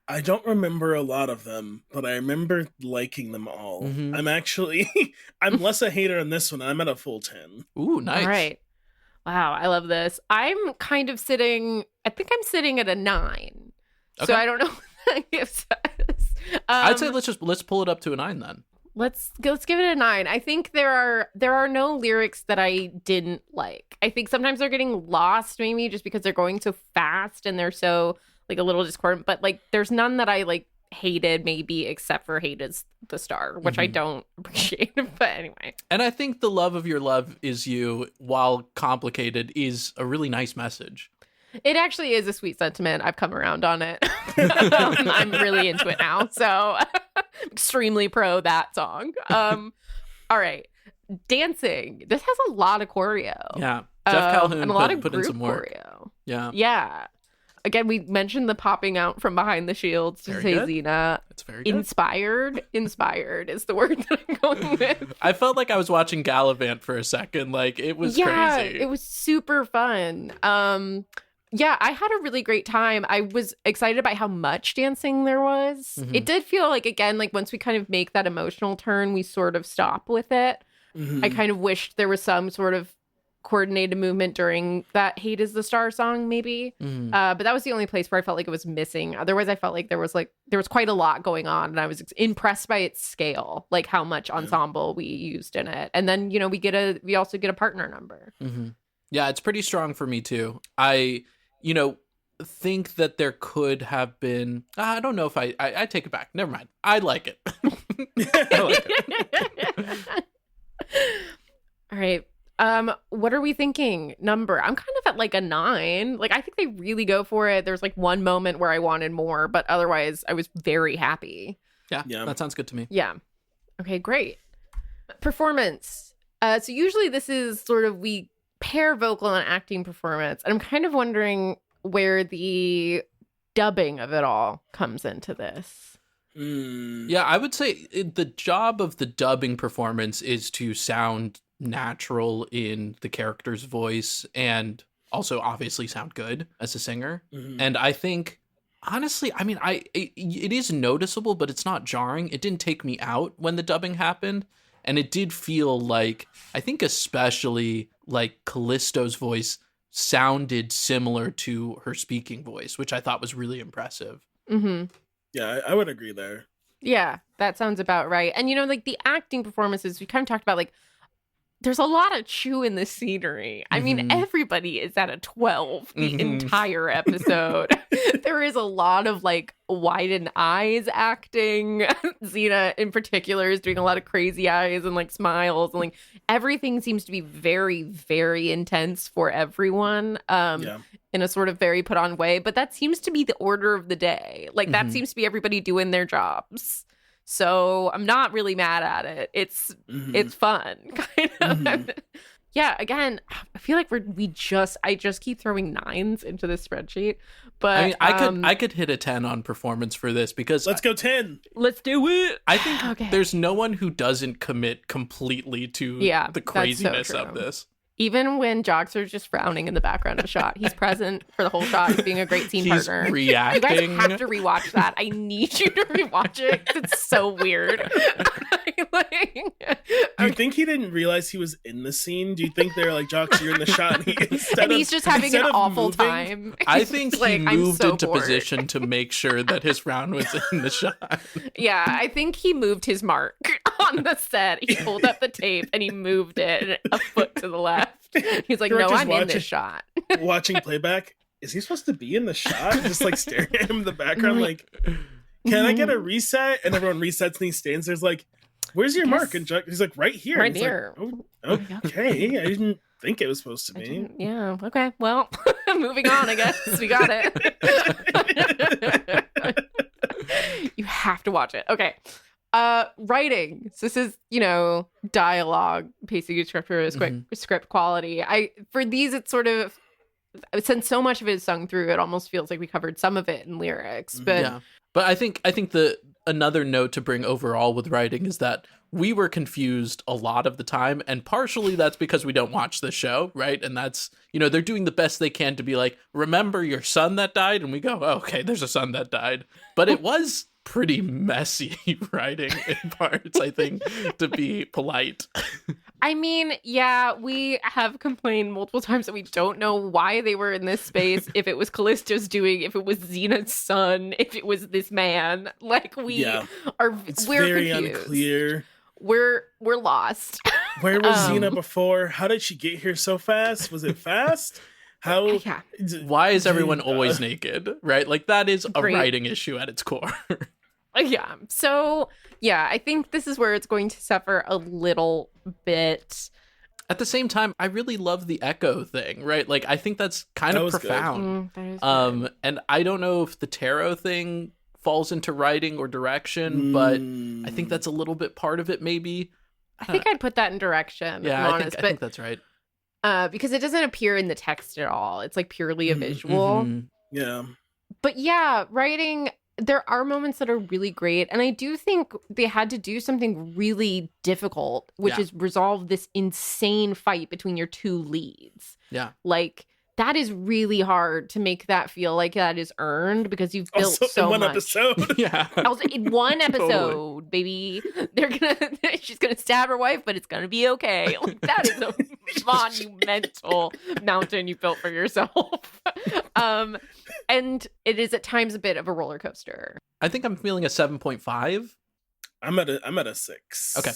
I don't remember a lot of them, but I remember liking them all. I'm less a hater on this one. I'm at a full 10. Ooh, nice. All right. Wow, I love this. I'm kind of sitting at a 9. So I don't know what that gives us. I'd say let's pull it up to a 9 then. Let's give it a 9. I think there are no lyrics that I didn't like. I think sometimes they're getting lost maybe just because they're going so fast and they're so like a little discordant, but like there's none that I like hated, maybe except for Hate Is the Star, which I don't appreciate. But anyway. And I think the love of your love is you, while complicated, is a really nice message. It actually is a sweet sentiment. I've come around on it. I'm really into it now. So extremely pro that song. All right. Dancing. This has a lot of choreo. Yeah. Jeff Calhoun and a lot of put in some work. choreo. Yeah. Yeah. Again, we mentioned the popping out from behind the shields to say Xena. It's very good. Inspired is the word that I'm going with. I felt like I was watching Gallivant for a second. Like, it was crazy. It was super fun. Yeah, I had a really great time. I was excited about how much dancing there was. Mm-hmm. It did feel like, again, like once we kind of make that emotional turn, we sort of stop with it. Mhm. I kind of wished there was some sort of coordinated movement during that Hate Is the Star song, maybe. Mhm. But that was the only place where I felt like it was missing. Otherwise, I felt like there was quite a lot going on, and I was impressed by its scale, like how much ensemble we used in it. And then, we also get a partner number. Mm-hmm. Yeah, it's pretty strong for me too. I think that there could have been, I don't know if I take it back. Never mind. I like it. I like it. All right. What are we thinking? Number? I'm kind of at like a 9. Like, I think they really go for it. There's like one moment where I wanted more, but otherwise I was very happy. Yeah, that sounds good to me. Yeah. Okay, great. Performance. So usually this is sort of, we pair vocal and acting performance. And I'm kind of wondering where the dubbing of it all comes into this. Yeah, I would say the job of the dubbing performance is to sound natural in the character's voice and also obviously sound good as a singer. Mhm. And I think, honestly, I mean, it is noticeable, but it's not jarring. It didn't take me out when the dubbing happened. And it did feel like, I think especially like Callisto's voice sounded similar to her speaking voice, which I thought was really impressive. Mm-hmm. Yeah, I would agree there. Yeah, that sounds about right. And, like the acting performances, we kind of talked about, like, there's a lot of chew in the scenery. I mean, everybody is at a 12 the entire episode. There is a lot of like widened eyes acting. Xena in particular is doing a lot of crazy eyes and like smiles, and like everything seems to be very, very intense for everyone. In a sort of very put on way. But that seems to be the order of the day. Like that seems to be everybody doing their jobs. So I'm not really mad at it. It's fun, kind of. Yeah. Again, I feel like I just keep throwing 9s into this spreadsheet. But I mean, I could hit a 10 on performance for this because let's go 10. Let's do it. I think there's no one who doesn't commit completely to the craziness of this. Even when Joxer's just frowning in the background of a shot, he's present for the whole shot. He's being a great scene partner. He's reacting. You guys have to rewatch that. I need you to rewatch it. It's so weird. Do you think he didn't realize he was in the scene? Do you think they're like, Joxer, you're in the shot, and he's just having an awful time? I think he moved into position to make sure that his frown was in the shot. Yeah, I think he moved his mark on the set. He pulled up the tape and he moved it a foot to the left. He's like, no, I'm in this shot. Watching playback, is he supposed to be in the shot? Just like staring at him in the background, like, can I get a reset? And everyone resets and he stands there's like, where's your mark? And he's like, right here. Right here. Like, oh, okay. I didn't think it was supposed to be. Yeah. Okay. Well, moving on, I guess. We got it. You have to watch it. Okay. Writing. So this is, dialogue, pacing, script quality. For these, it's sort of, since so much of it is sung through, it almost feels like we covered some of it in lyrics. But yeah. But I think another note to bring overall with writing is that we were confused a lot of the time, and partially that's because we don't watch the show, right? And that's, they're doing the best they can to be like, remember your son that died? And we go, oh, okay, there's a son that died. But it was pretty messy writing in parts, I think, to be polite. I mean, yeah, we have complained multiple times that we don't know why they were in this space, if it was Callisto's doing, if it was Xena's son, if it was this man. Like, we're very confused. Unclear. We're lost. Where was Xena before? How did she get here so fast? Was it fast? How? Yeah. Why is everyone always naked? Right? Like, that is a writing issue at its core. Yeah. So, yeah, I think this is where it's going to suffer a little bit. At the same time, I really love the echo thing, right? Like, I think that's kind of profound. And I don't know if the tarot thing falls into writing or direction, but I think that's a little bit part of it, maybe. I think I'd put that in direction. Yeah, I think that's right. Because it doesn't appear in the text at all. It's like purely a visual. Yeah. But yeah, writing, there are moments that are really great. And I do think they had to do something really difficult, which is resolve this insane fight between your two leads. Yeah. Like, that is really hard to make that feel like that is earned, because you've built so in one much. Episode. Yeah. Also, in one episode, baby, she's gonna stab her wife, but it's gonna be okay. Like, that is a monumental mountain you built for yourself. And it is at times a bit of a roller coaster. I think I'm feeling a 7.5. I'm at a 6. Okay.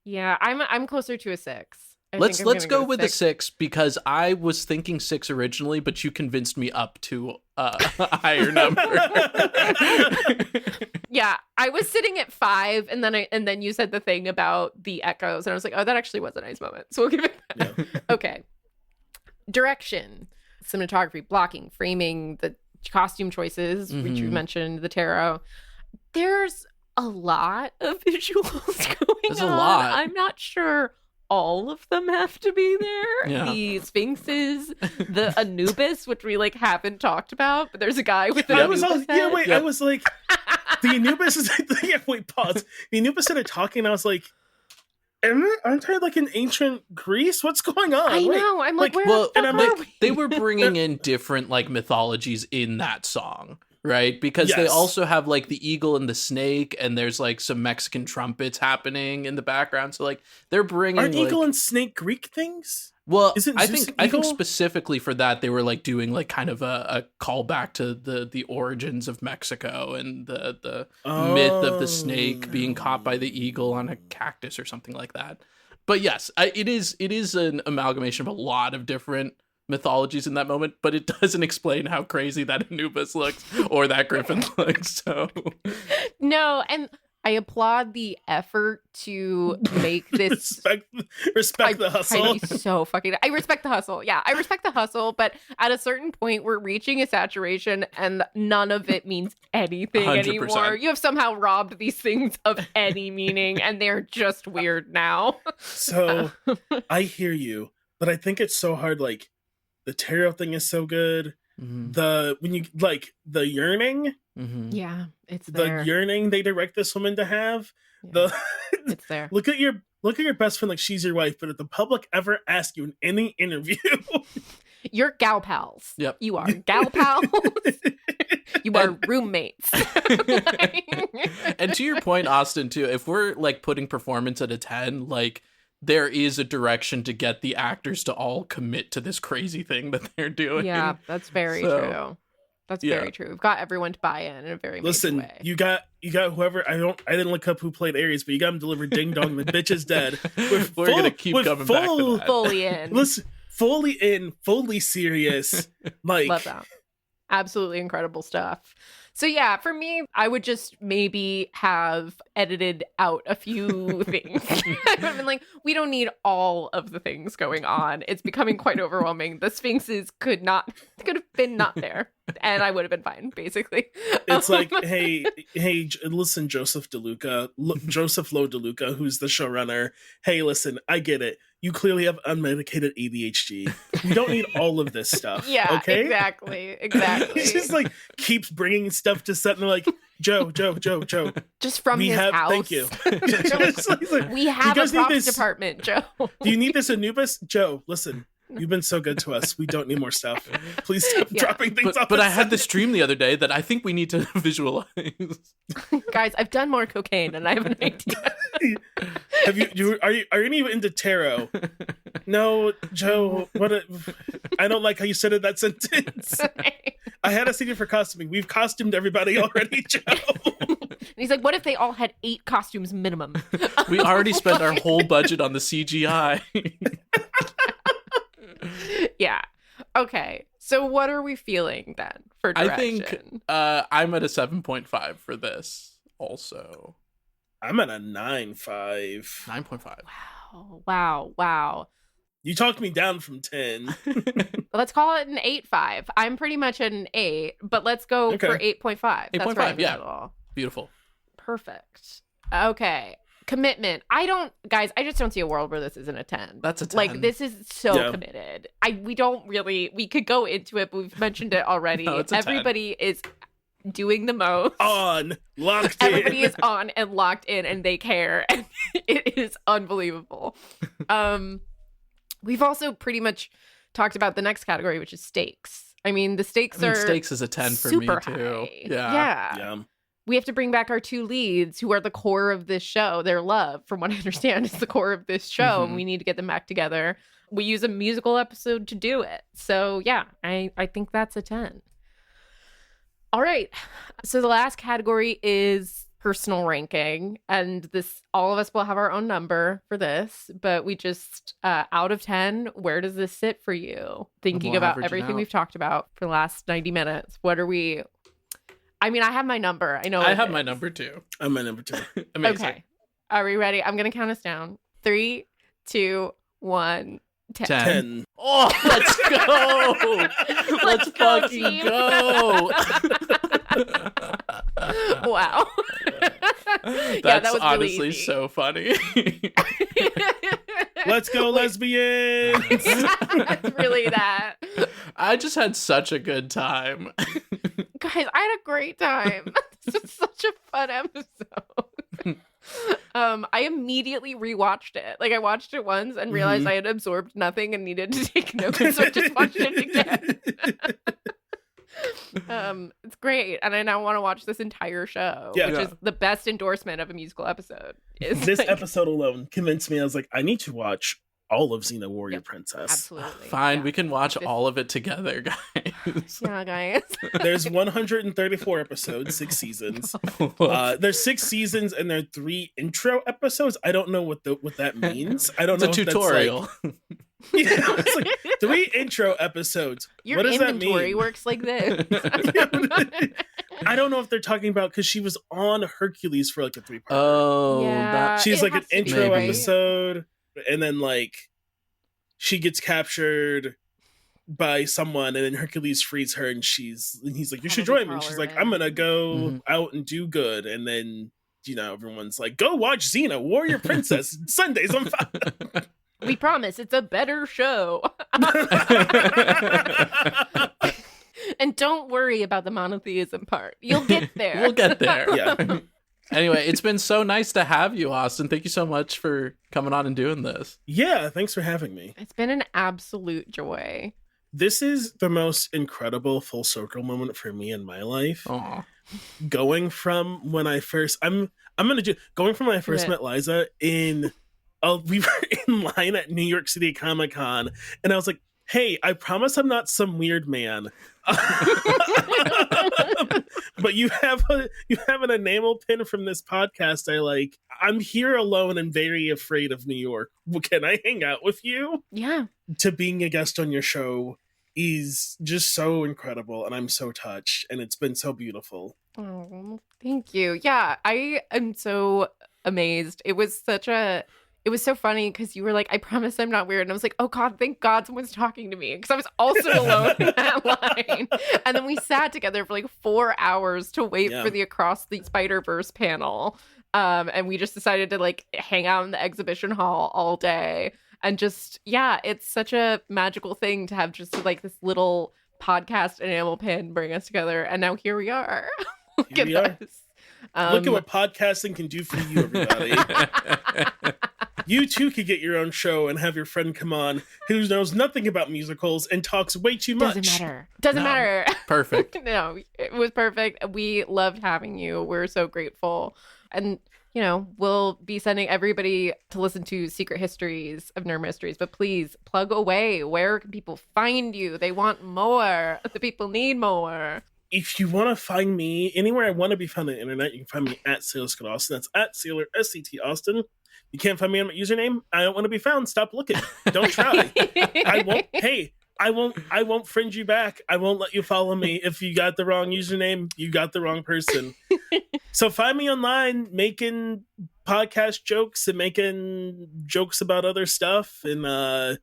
Yeah, I'm closer to a 6. Let's go with a 6, because I was thinking 6 originally, but you convinced me up to a higher number. Yeah, I was sitting at 5, and then you said the thing about the echoes, and I was like, oh, that actually was a nice moment. So we'll give it that. Yeah. Okay. Direction, cinematography, blocking, framing, the costume choices, which you mentioned, the tarot. There's a lot of visuals going on. There's a lot. I'm not sure all of them have to be there. Yeah. The sphinxes, the Anubis, which we haven't talked about, but there's a guy with an Anubis head. I was like, the Anubis is pause. The Anubis started talking, and I was like, aren't I like in ancient Greece? What's going on? I know. I'm like, where the fuck are we? They were bringing in different mythologies in that song. Right? Because they also have the eagle and the snake, and there's some Mexican trumpets happening in the background. So they're bringing Aren't eagle and snake Greek things? Well, I think specifically for that they were doing kind of a callback to the origins of Mexico and the myth of the snake being caught by the eagle on a cactus or something like that. But yes, it is an amalgamation of a lot of different mythologies in that moment, but it doesn't explain how crazy that Anubis looks or that griffin looks. So no, and I applaud the effort to make this respect the hustle. I respect the hustle. Yeah, I respect the hustle, but at a certain point we're reaching a saturation and none of it means anything 100%. Anymore. You have somehow robbed these things of any meaning and they're just weird now. So I hear you, but I think it's so hard. The tarot thing is so good. Mm-hmm. The yearning. Mm-hmm. Yeah, it's there. The yearning they direct this woman to have. Yeah. It's there. Look at your best friend like she's your wife, but if the public ever ask you in any interview, you're gal pals. Yep. You are gal pals. You are roommates. And to your point, Austin, too, if we're putting performance at a 10, there is a direction to get the actors to all commit to this crazy thing that they're doing. Yeah, that's very true. That's very true. We've got everyone to buy in a very listen way. You got whoever. I didn't look up who played Ares, but you got him delivered ding dong. The bitch is dead. We're gonna keep coming back to that. Fully in. Listen, fully in, fully serious. Love that. Absolutely incredible stuff. So yeah, for me, I would just maybe have edited out a few things. I would have been we don't need all of the things going on. It's becoming quite overwhelming. The Sphinxes could have been not there, and I would have been fine, basically. It's hey, listen, Joseph Lo DeLuca, who's the showrunner. Hey, listen, I get it. You clearly have unmedicated ADHD. You don't need all of this stuff. Yeah, okay? Exactly. He just keeps bringing stuff to set, and they're Joe. Just from his house. Thank you. We have a props department, Joe. Do you need this Anubis? Joe, listen. You've been so good to us. We don't need more stuff. Please stop dropping things off. But I had this dream the other day that I think we need to visualize. Guys, I've done more cocaine and I have an idea. Are you even into tarot? No, Joe. I don't like how you said it, that sentence. I had a senior for costuming. We've costumed everybody already, Joe. And he's like, what if they all had 8 costumes minimum? We already spent our whole budget on the CGI. Yeah. Okay. So what are we feeling then for direction? I think I'm at a 7.5 for this also. I'm at a 9.5. 9.5. Wow. You talked me down from 10. Let's call it an 8.5. I'm pretty much at an 8, but let's go for 8.5. 8.5, that's right. Yeah. Beautiful. Perfect. Okay. Commitment. I just don't see a world where this isn't a 10. That's a 10. Like, this is so committed. We could go into it, but we've mentioned it already. No, it's a 10. Everybody is doing the most. Locked in. Everybody is on and locked in, and they care. And it is unbelievable. We've also pretty much talked about the next category, which is stakes. I mean, the stakes are stakes is a 10 for me too. High. Yeah. We have to bring back our 2 leads who are the core of this show. Their love, from what I understand, is the core of this show, and we need to get them back together. We use a musical episode to do it. So yeah, I think that's a 10. All right. So the last category is personal ranking, and all of us will have our own number for this, but we just out of 10, where does this sit for you? Thinking about everything we've talked about for the last 90 minutes. What are we? I mean, I have my number. I know I have my number too. I'm my number 2. Amazing. Okay. Are we ready? I'm going to count us down. 3, 2, 1, 10. 10. Oh, let's go. Let's go, fucking team. go. Wow. That's that was honestly really easy. so funny. Let's go, lesbians. That's really that. I just had such a good time. Guys, I had a great time. This was such a fun episode. I immediately rewatched it. Like, I watched it once and realized I had absorbed nothing and needed to take notes, so I just watched it again. It's great, and I now want to watch this entire show, which is the best endorsement of a musical episode. This episode alone convinced me. I was like, I need to watch all of Xena Warrior Princess. Absolutely. Fine, we can watch all of it together, guys. Yeah, guys. There's 134 episodes, 6 seasons. There's 6 seasons, and there are 3 intro episodes. I don't know what that means. I don't know. It's a tutorial. It's like 3 intro episodes. Your what does inventory that mean? works like this. I don't know if they're talking about, because she was on Hercules for like a 3-part. Oh, yeah, she's like an intro maybe. episode, and then like she gets captured by someone, and then Hercules frees her, and he's like, you should Probably join me. Karl She's like, Urban. I'm gonna go out and do good, and then everyone's like, go watch Xena Warrior Princess Sundays on 5. We promise it's a better show. And don't worry about the monotheism part. You'll get there. We'll get there. Yeah. Anyway, it's been so nice to have you, Austin. Thank you so much for coming on and doing this. Yeah, thanks for having me. It's been an absolute joy. This is the most incredible full circle moment for me in my life. Aw. Going from when I first going from when I first met Liza we were in line at New York City Comic Con, and I was like, hey, I promise I'm not some weird man. But you have an enamel pin from this podcast I like. I'm here alone and very afraid of New York. Can I hang out with you? Yeah. To being a guest on your show is just so incredible, and I'm so touched, and it's been so beautiful. Oh, thank you. Yeah, I am so amazed. It was so funny because you were like, I promise I'm not weird. And I was like, oh God, thank God someone's talking to me. Because I was also alone in that line. And then we sat together for like 4 hours to wait for the Across the Spider-Verse panel. And we just decided to like hang out in the exhibition hall all day. And just, it's such a magical thing to have just like this little podcast enamel pin bring us together. And now here we are. Look at us. Look at what podcasting can do for you, everybody. You too could get your own show and have your friend come on who knows nothing about musicals and talks way too much. Doesn't matter. Perfect. No, it was perfect. We loved having you. We're so grateful. And, you know, we'll be sending everybody to listen to Secret Histories of Nerd Mysteries. But please plug away. Where can people find you? They want more. The people need more. If you want to find me anywhere I want to be found on the internet, you can find me at Sailor Scott Austin. That's at Sailor SCT Austin. You can't find me on my username. I don't want to be found. Stop looking. Don't try. I won't. Hey, I won't friend you back. I won't let you follow me. If you got the wrong username, you got the wrong person. So find me online making podcast jokes and making jokes about other stuff and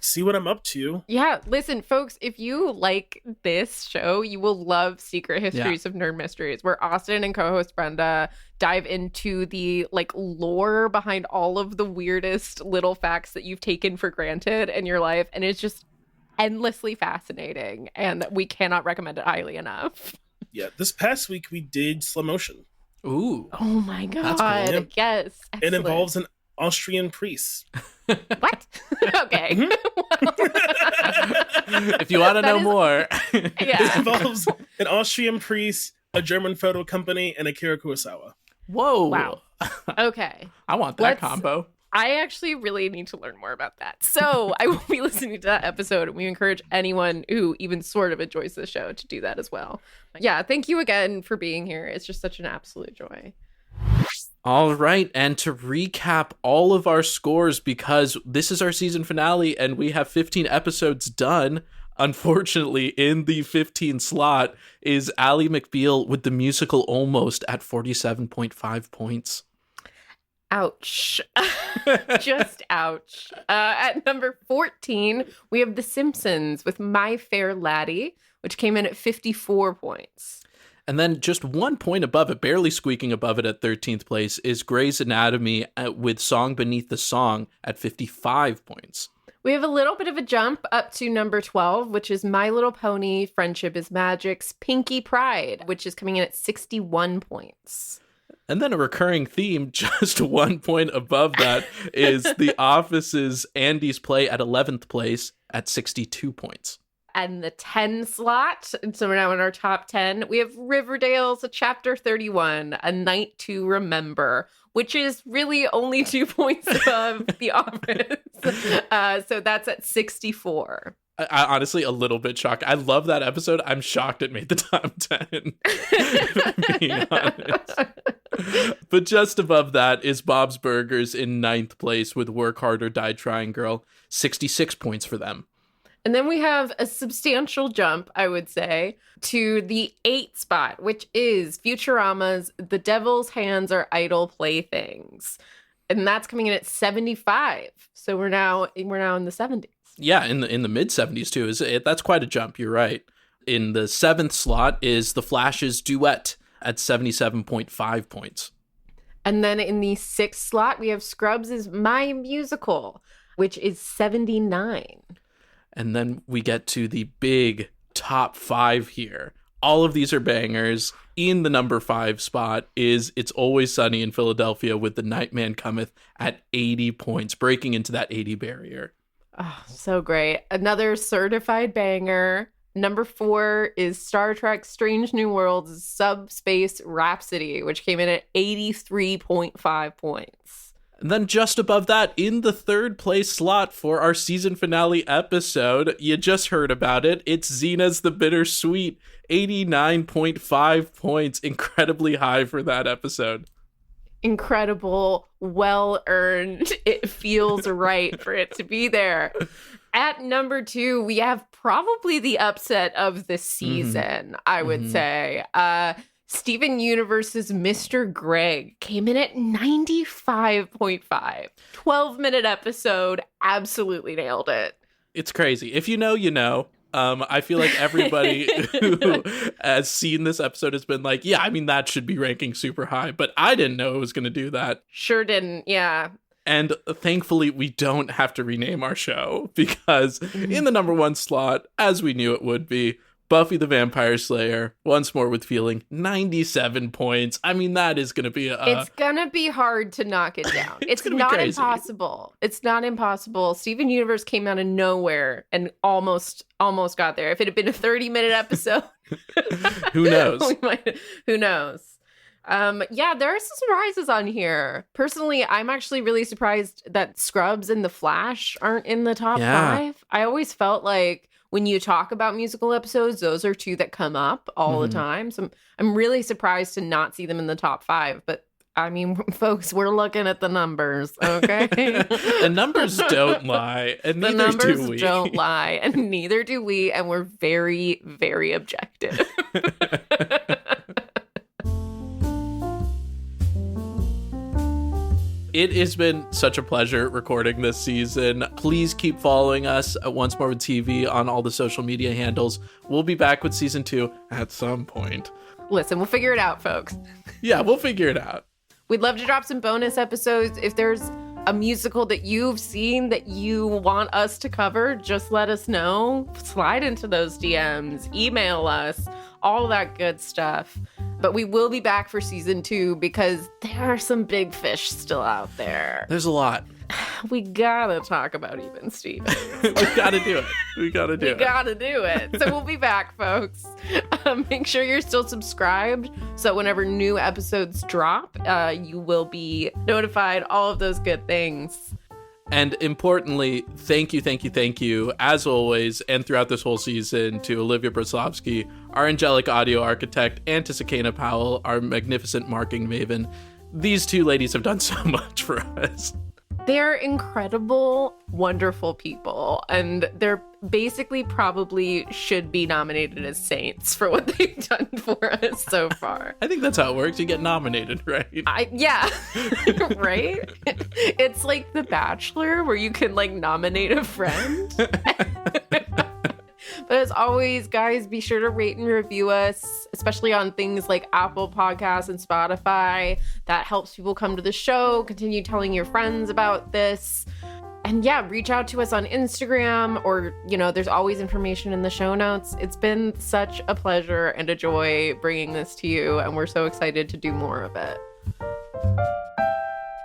see what I'm up to. Yeah, listen, folks, if you like this show, you will love Secret Histories of Nerd Mysteries, where Austin and co-host Brenda dive into the lore behind all of the weirdest little facts that you've taken for granted in your life, and it's just endlessly fascinating, and we cannot recommend it highly enough. Yeah, this past week we did slow motion. Ooh. Oh my god. Cool. Yes. Excellent. It involves an Austrian priest. What? Okay. If you want to know more. It involves an Austrian priest, a German photo company, and Akira Kurosawa. Whoa. Wow. Okay. I want that combo. I actually really need to learn more about that. So I will be listening to that episode, and we encourage anyone who even sort of enjoys the show to do that as well. Yeah, thank you again for being here. It's just such an absolute joy. All right, and to recap all of our scores, because this is our season finale and we have 15 episodes done, unfortunately, in the 15 slot is Ally McBeal with the musical Almost at 47.5 points. Ouch. Just ouch. At number 14, we have The Simpsons with My Fair Laddie, which came in at 54 points. And then just 1 point above it, barely squeaking above it at 13th place, is Grey's Anatomy with Song Beneath the Song at 55 points. We have a little bit of a jump up to number 12, which is My Little Pony, Friendship is Magic's Pinky Pride, which is coming in at 61 points. And then a recurring theme, just 1 point above that, is The Office's Andy's Play at 11th place at 62 points. And the 10 slot, and so we're now in our top 10, we have Riverdale's Chapter 31, A Night to Remember, which is really only 2 points above The Office. So that's at 64. I honestly a little bit shocked. I love that episode. I'm shocked it made the top 10, if I'm being honest. But just above that is Bob's Burgers in 9th place with Work Hard or Die Trying Girl, 66 points for them. And then we have a substantial jump, I would say, to the 8th spot, which is Futurama's The Devil's Hands Are Idle Playthings. And that's coming in at 75. So we're now in the 70s. Yeah, in the mid 70s too. That's quite a jump, you're right. In the 7th slot is The Flash's Duet at 77.5 points. And then in the 6th slot, we have Scrubs' My Musical, which is 79. And then we get to the big top 5 here. All of these are bangers. In the number 5 spot is It's Always Sunny in Philadelphia with The Nightman Cometh at 80 points, breaking into that 80 barrier. Oh, so great. Another certified banger. Number 4 is Star Trek Strange New Worlds' Subspace Rhapsody, which came in at 83.5 points. And then just above that, in the 3rd place slot for our season finale episode, you just heard about it, it's Xena's The Bittersweet, 89.5 points, incredibly high for that episode. Incredible, well-earned. It feels right for it to be there. At number 2, we have probably the upset of the season, I would say. Steven Universe's Mr. Greg came in at 95.5. 12-minute episode, absolutely nailed it. It's crazy. If you know, you know. I feel like everybody who has seen this episode has been like, yeah, I mean, that should be ranking super high, but I didn't know it was going to do that. Sure didn't, yeah. And thankfully, we don't have to rename our show because in the number 1 slot, as we knew it would be, Buffy the Vampire Slayer, once more with feeling, 97 points. I mean, that is going to be it's going to be hard to knock it down. It's not impossible. It's not impossible. Steven Universe came out of nowhere and almost got there. If it had been a 30-minute episode, who knows? Who knows? Yeah, there are some surprises on here. Personally, I'm actually really surprised that Scrubs and The Flash aren't in the top 5. I always felt like when you talk about musical episodes, those are 2 that come up all the time. So I'm really surprised to not see them in the top 5. But I mean, folks, we're looking at the numbers, okay? The numbers don't lie, and neither do we. The numbers don't lie, and neither do we, and we're very, very objective. It has been such a pleasure recording this season. Please keep following us at Once More with TV on all the social media handles. We'll be back with season 2 at some point. Listen, we'll figure it out, folks. Yeah, we'll figure it out. We'd love to drop some bonus episodes. If there's a musical that you've seen that you want us to cover, just let us know. Slide into those DMs, email us, all that good stuff. But we will be back for season 2 because there are some big fish still out there. There's a lot. We gotta talk about Even Stevens. We gotta do it. We gotta do it. So we'll be back, folks. Make sure you're still subscribed so whenever new episodes drop, you will be notified, all of those good things. And importantly, thank you, as always, and throughout this whole season, to Olivia Braslovsky, our angelic audio architect, and to Sakina Powell, our magnificent marking maven. These 2 ladies have done so much for us. They're incredible, wonderful people, and they're basically probably should be nominated as saints for what they've done for us so far. I think that's how it works. You get nominated, right? Yeah, right? It's like The Bachelor where you can like nominate a friend. But as always, guys, be sure to rate and review us, especially on things like Apple Podcasts and Spotify. That helps people come to the show. Continue telling your friends about this. And yeah, reach out to us on Instagram or, there's always information in the show notes. It's been such a pleasure and a joy bringing this to you, and we're so excited to do more of it.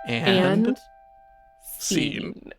And scene.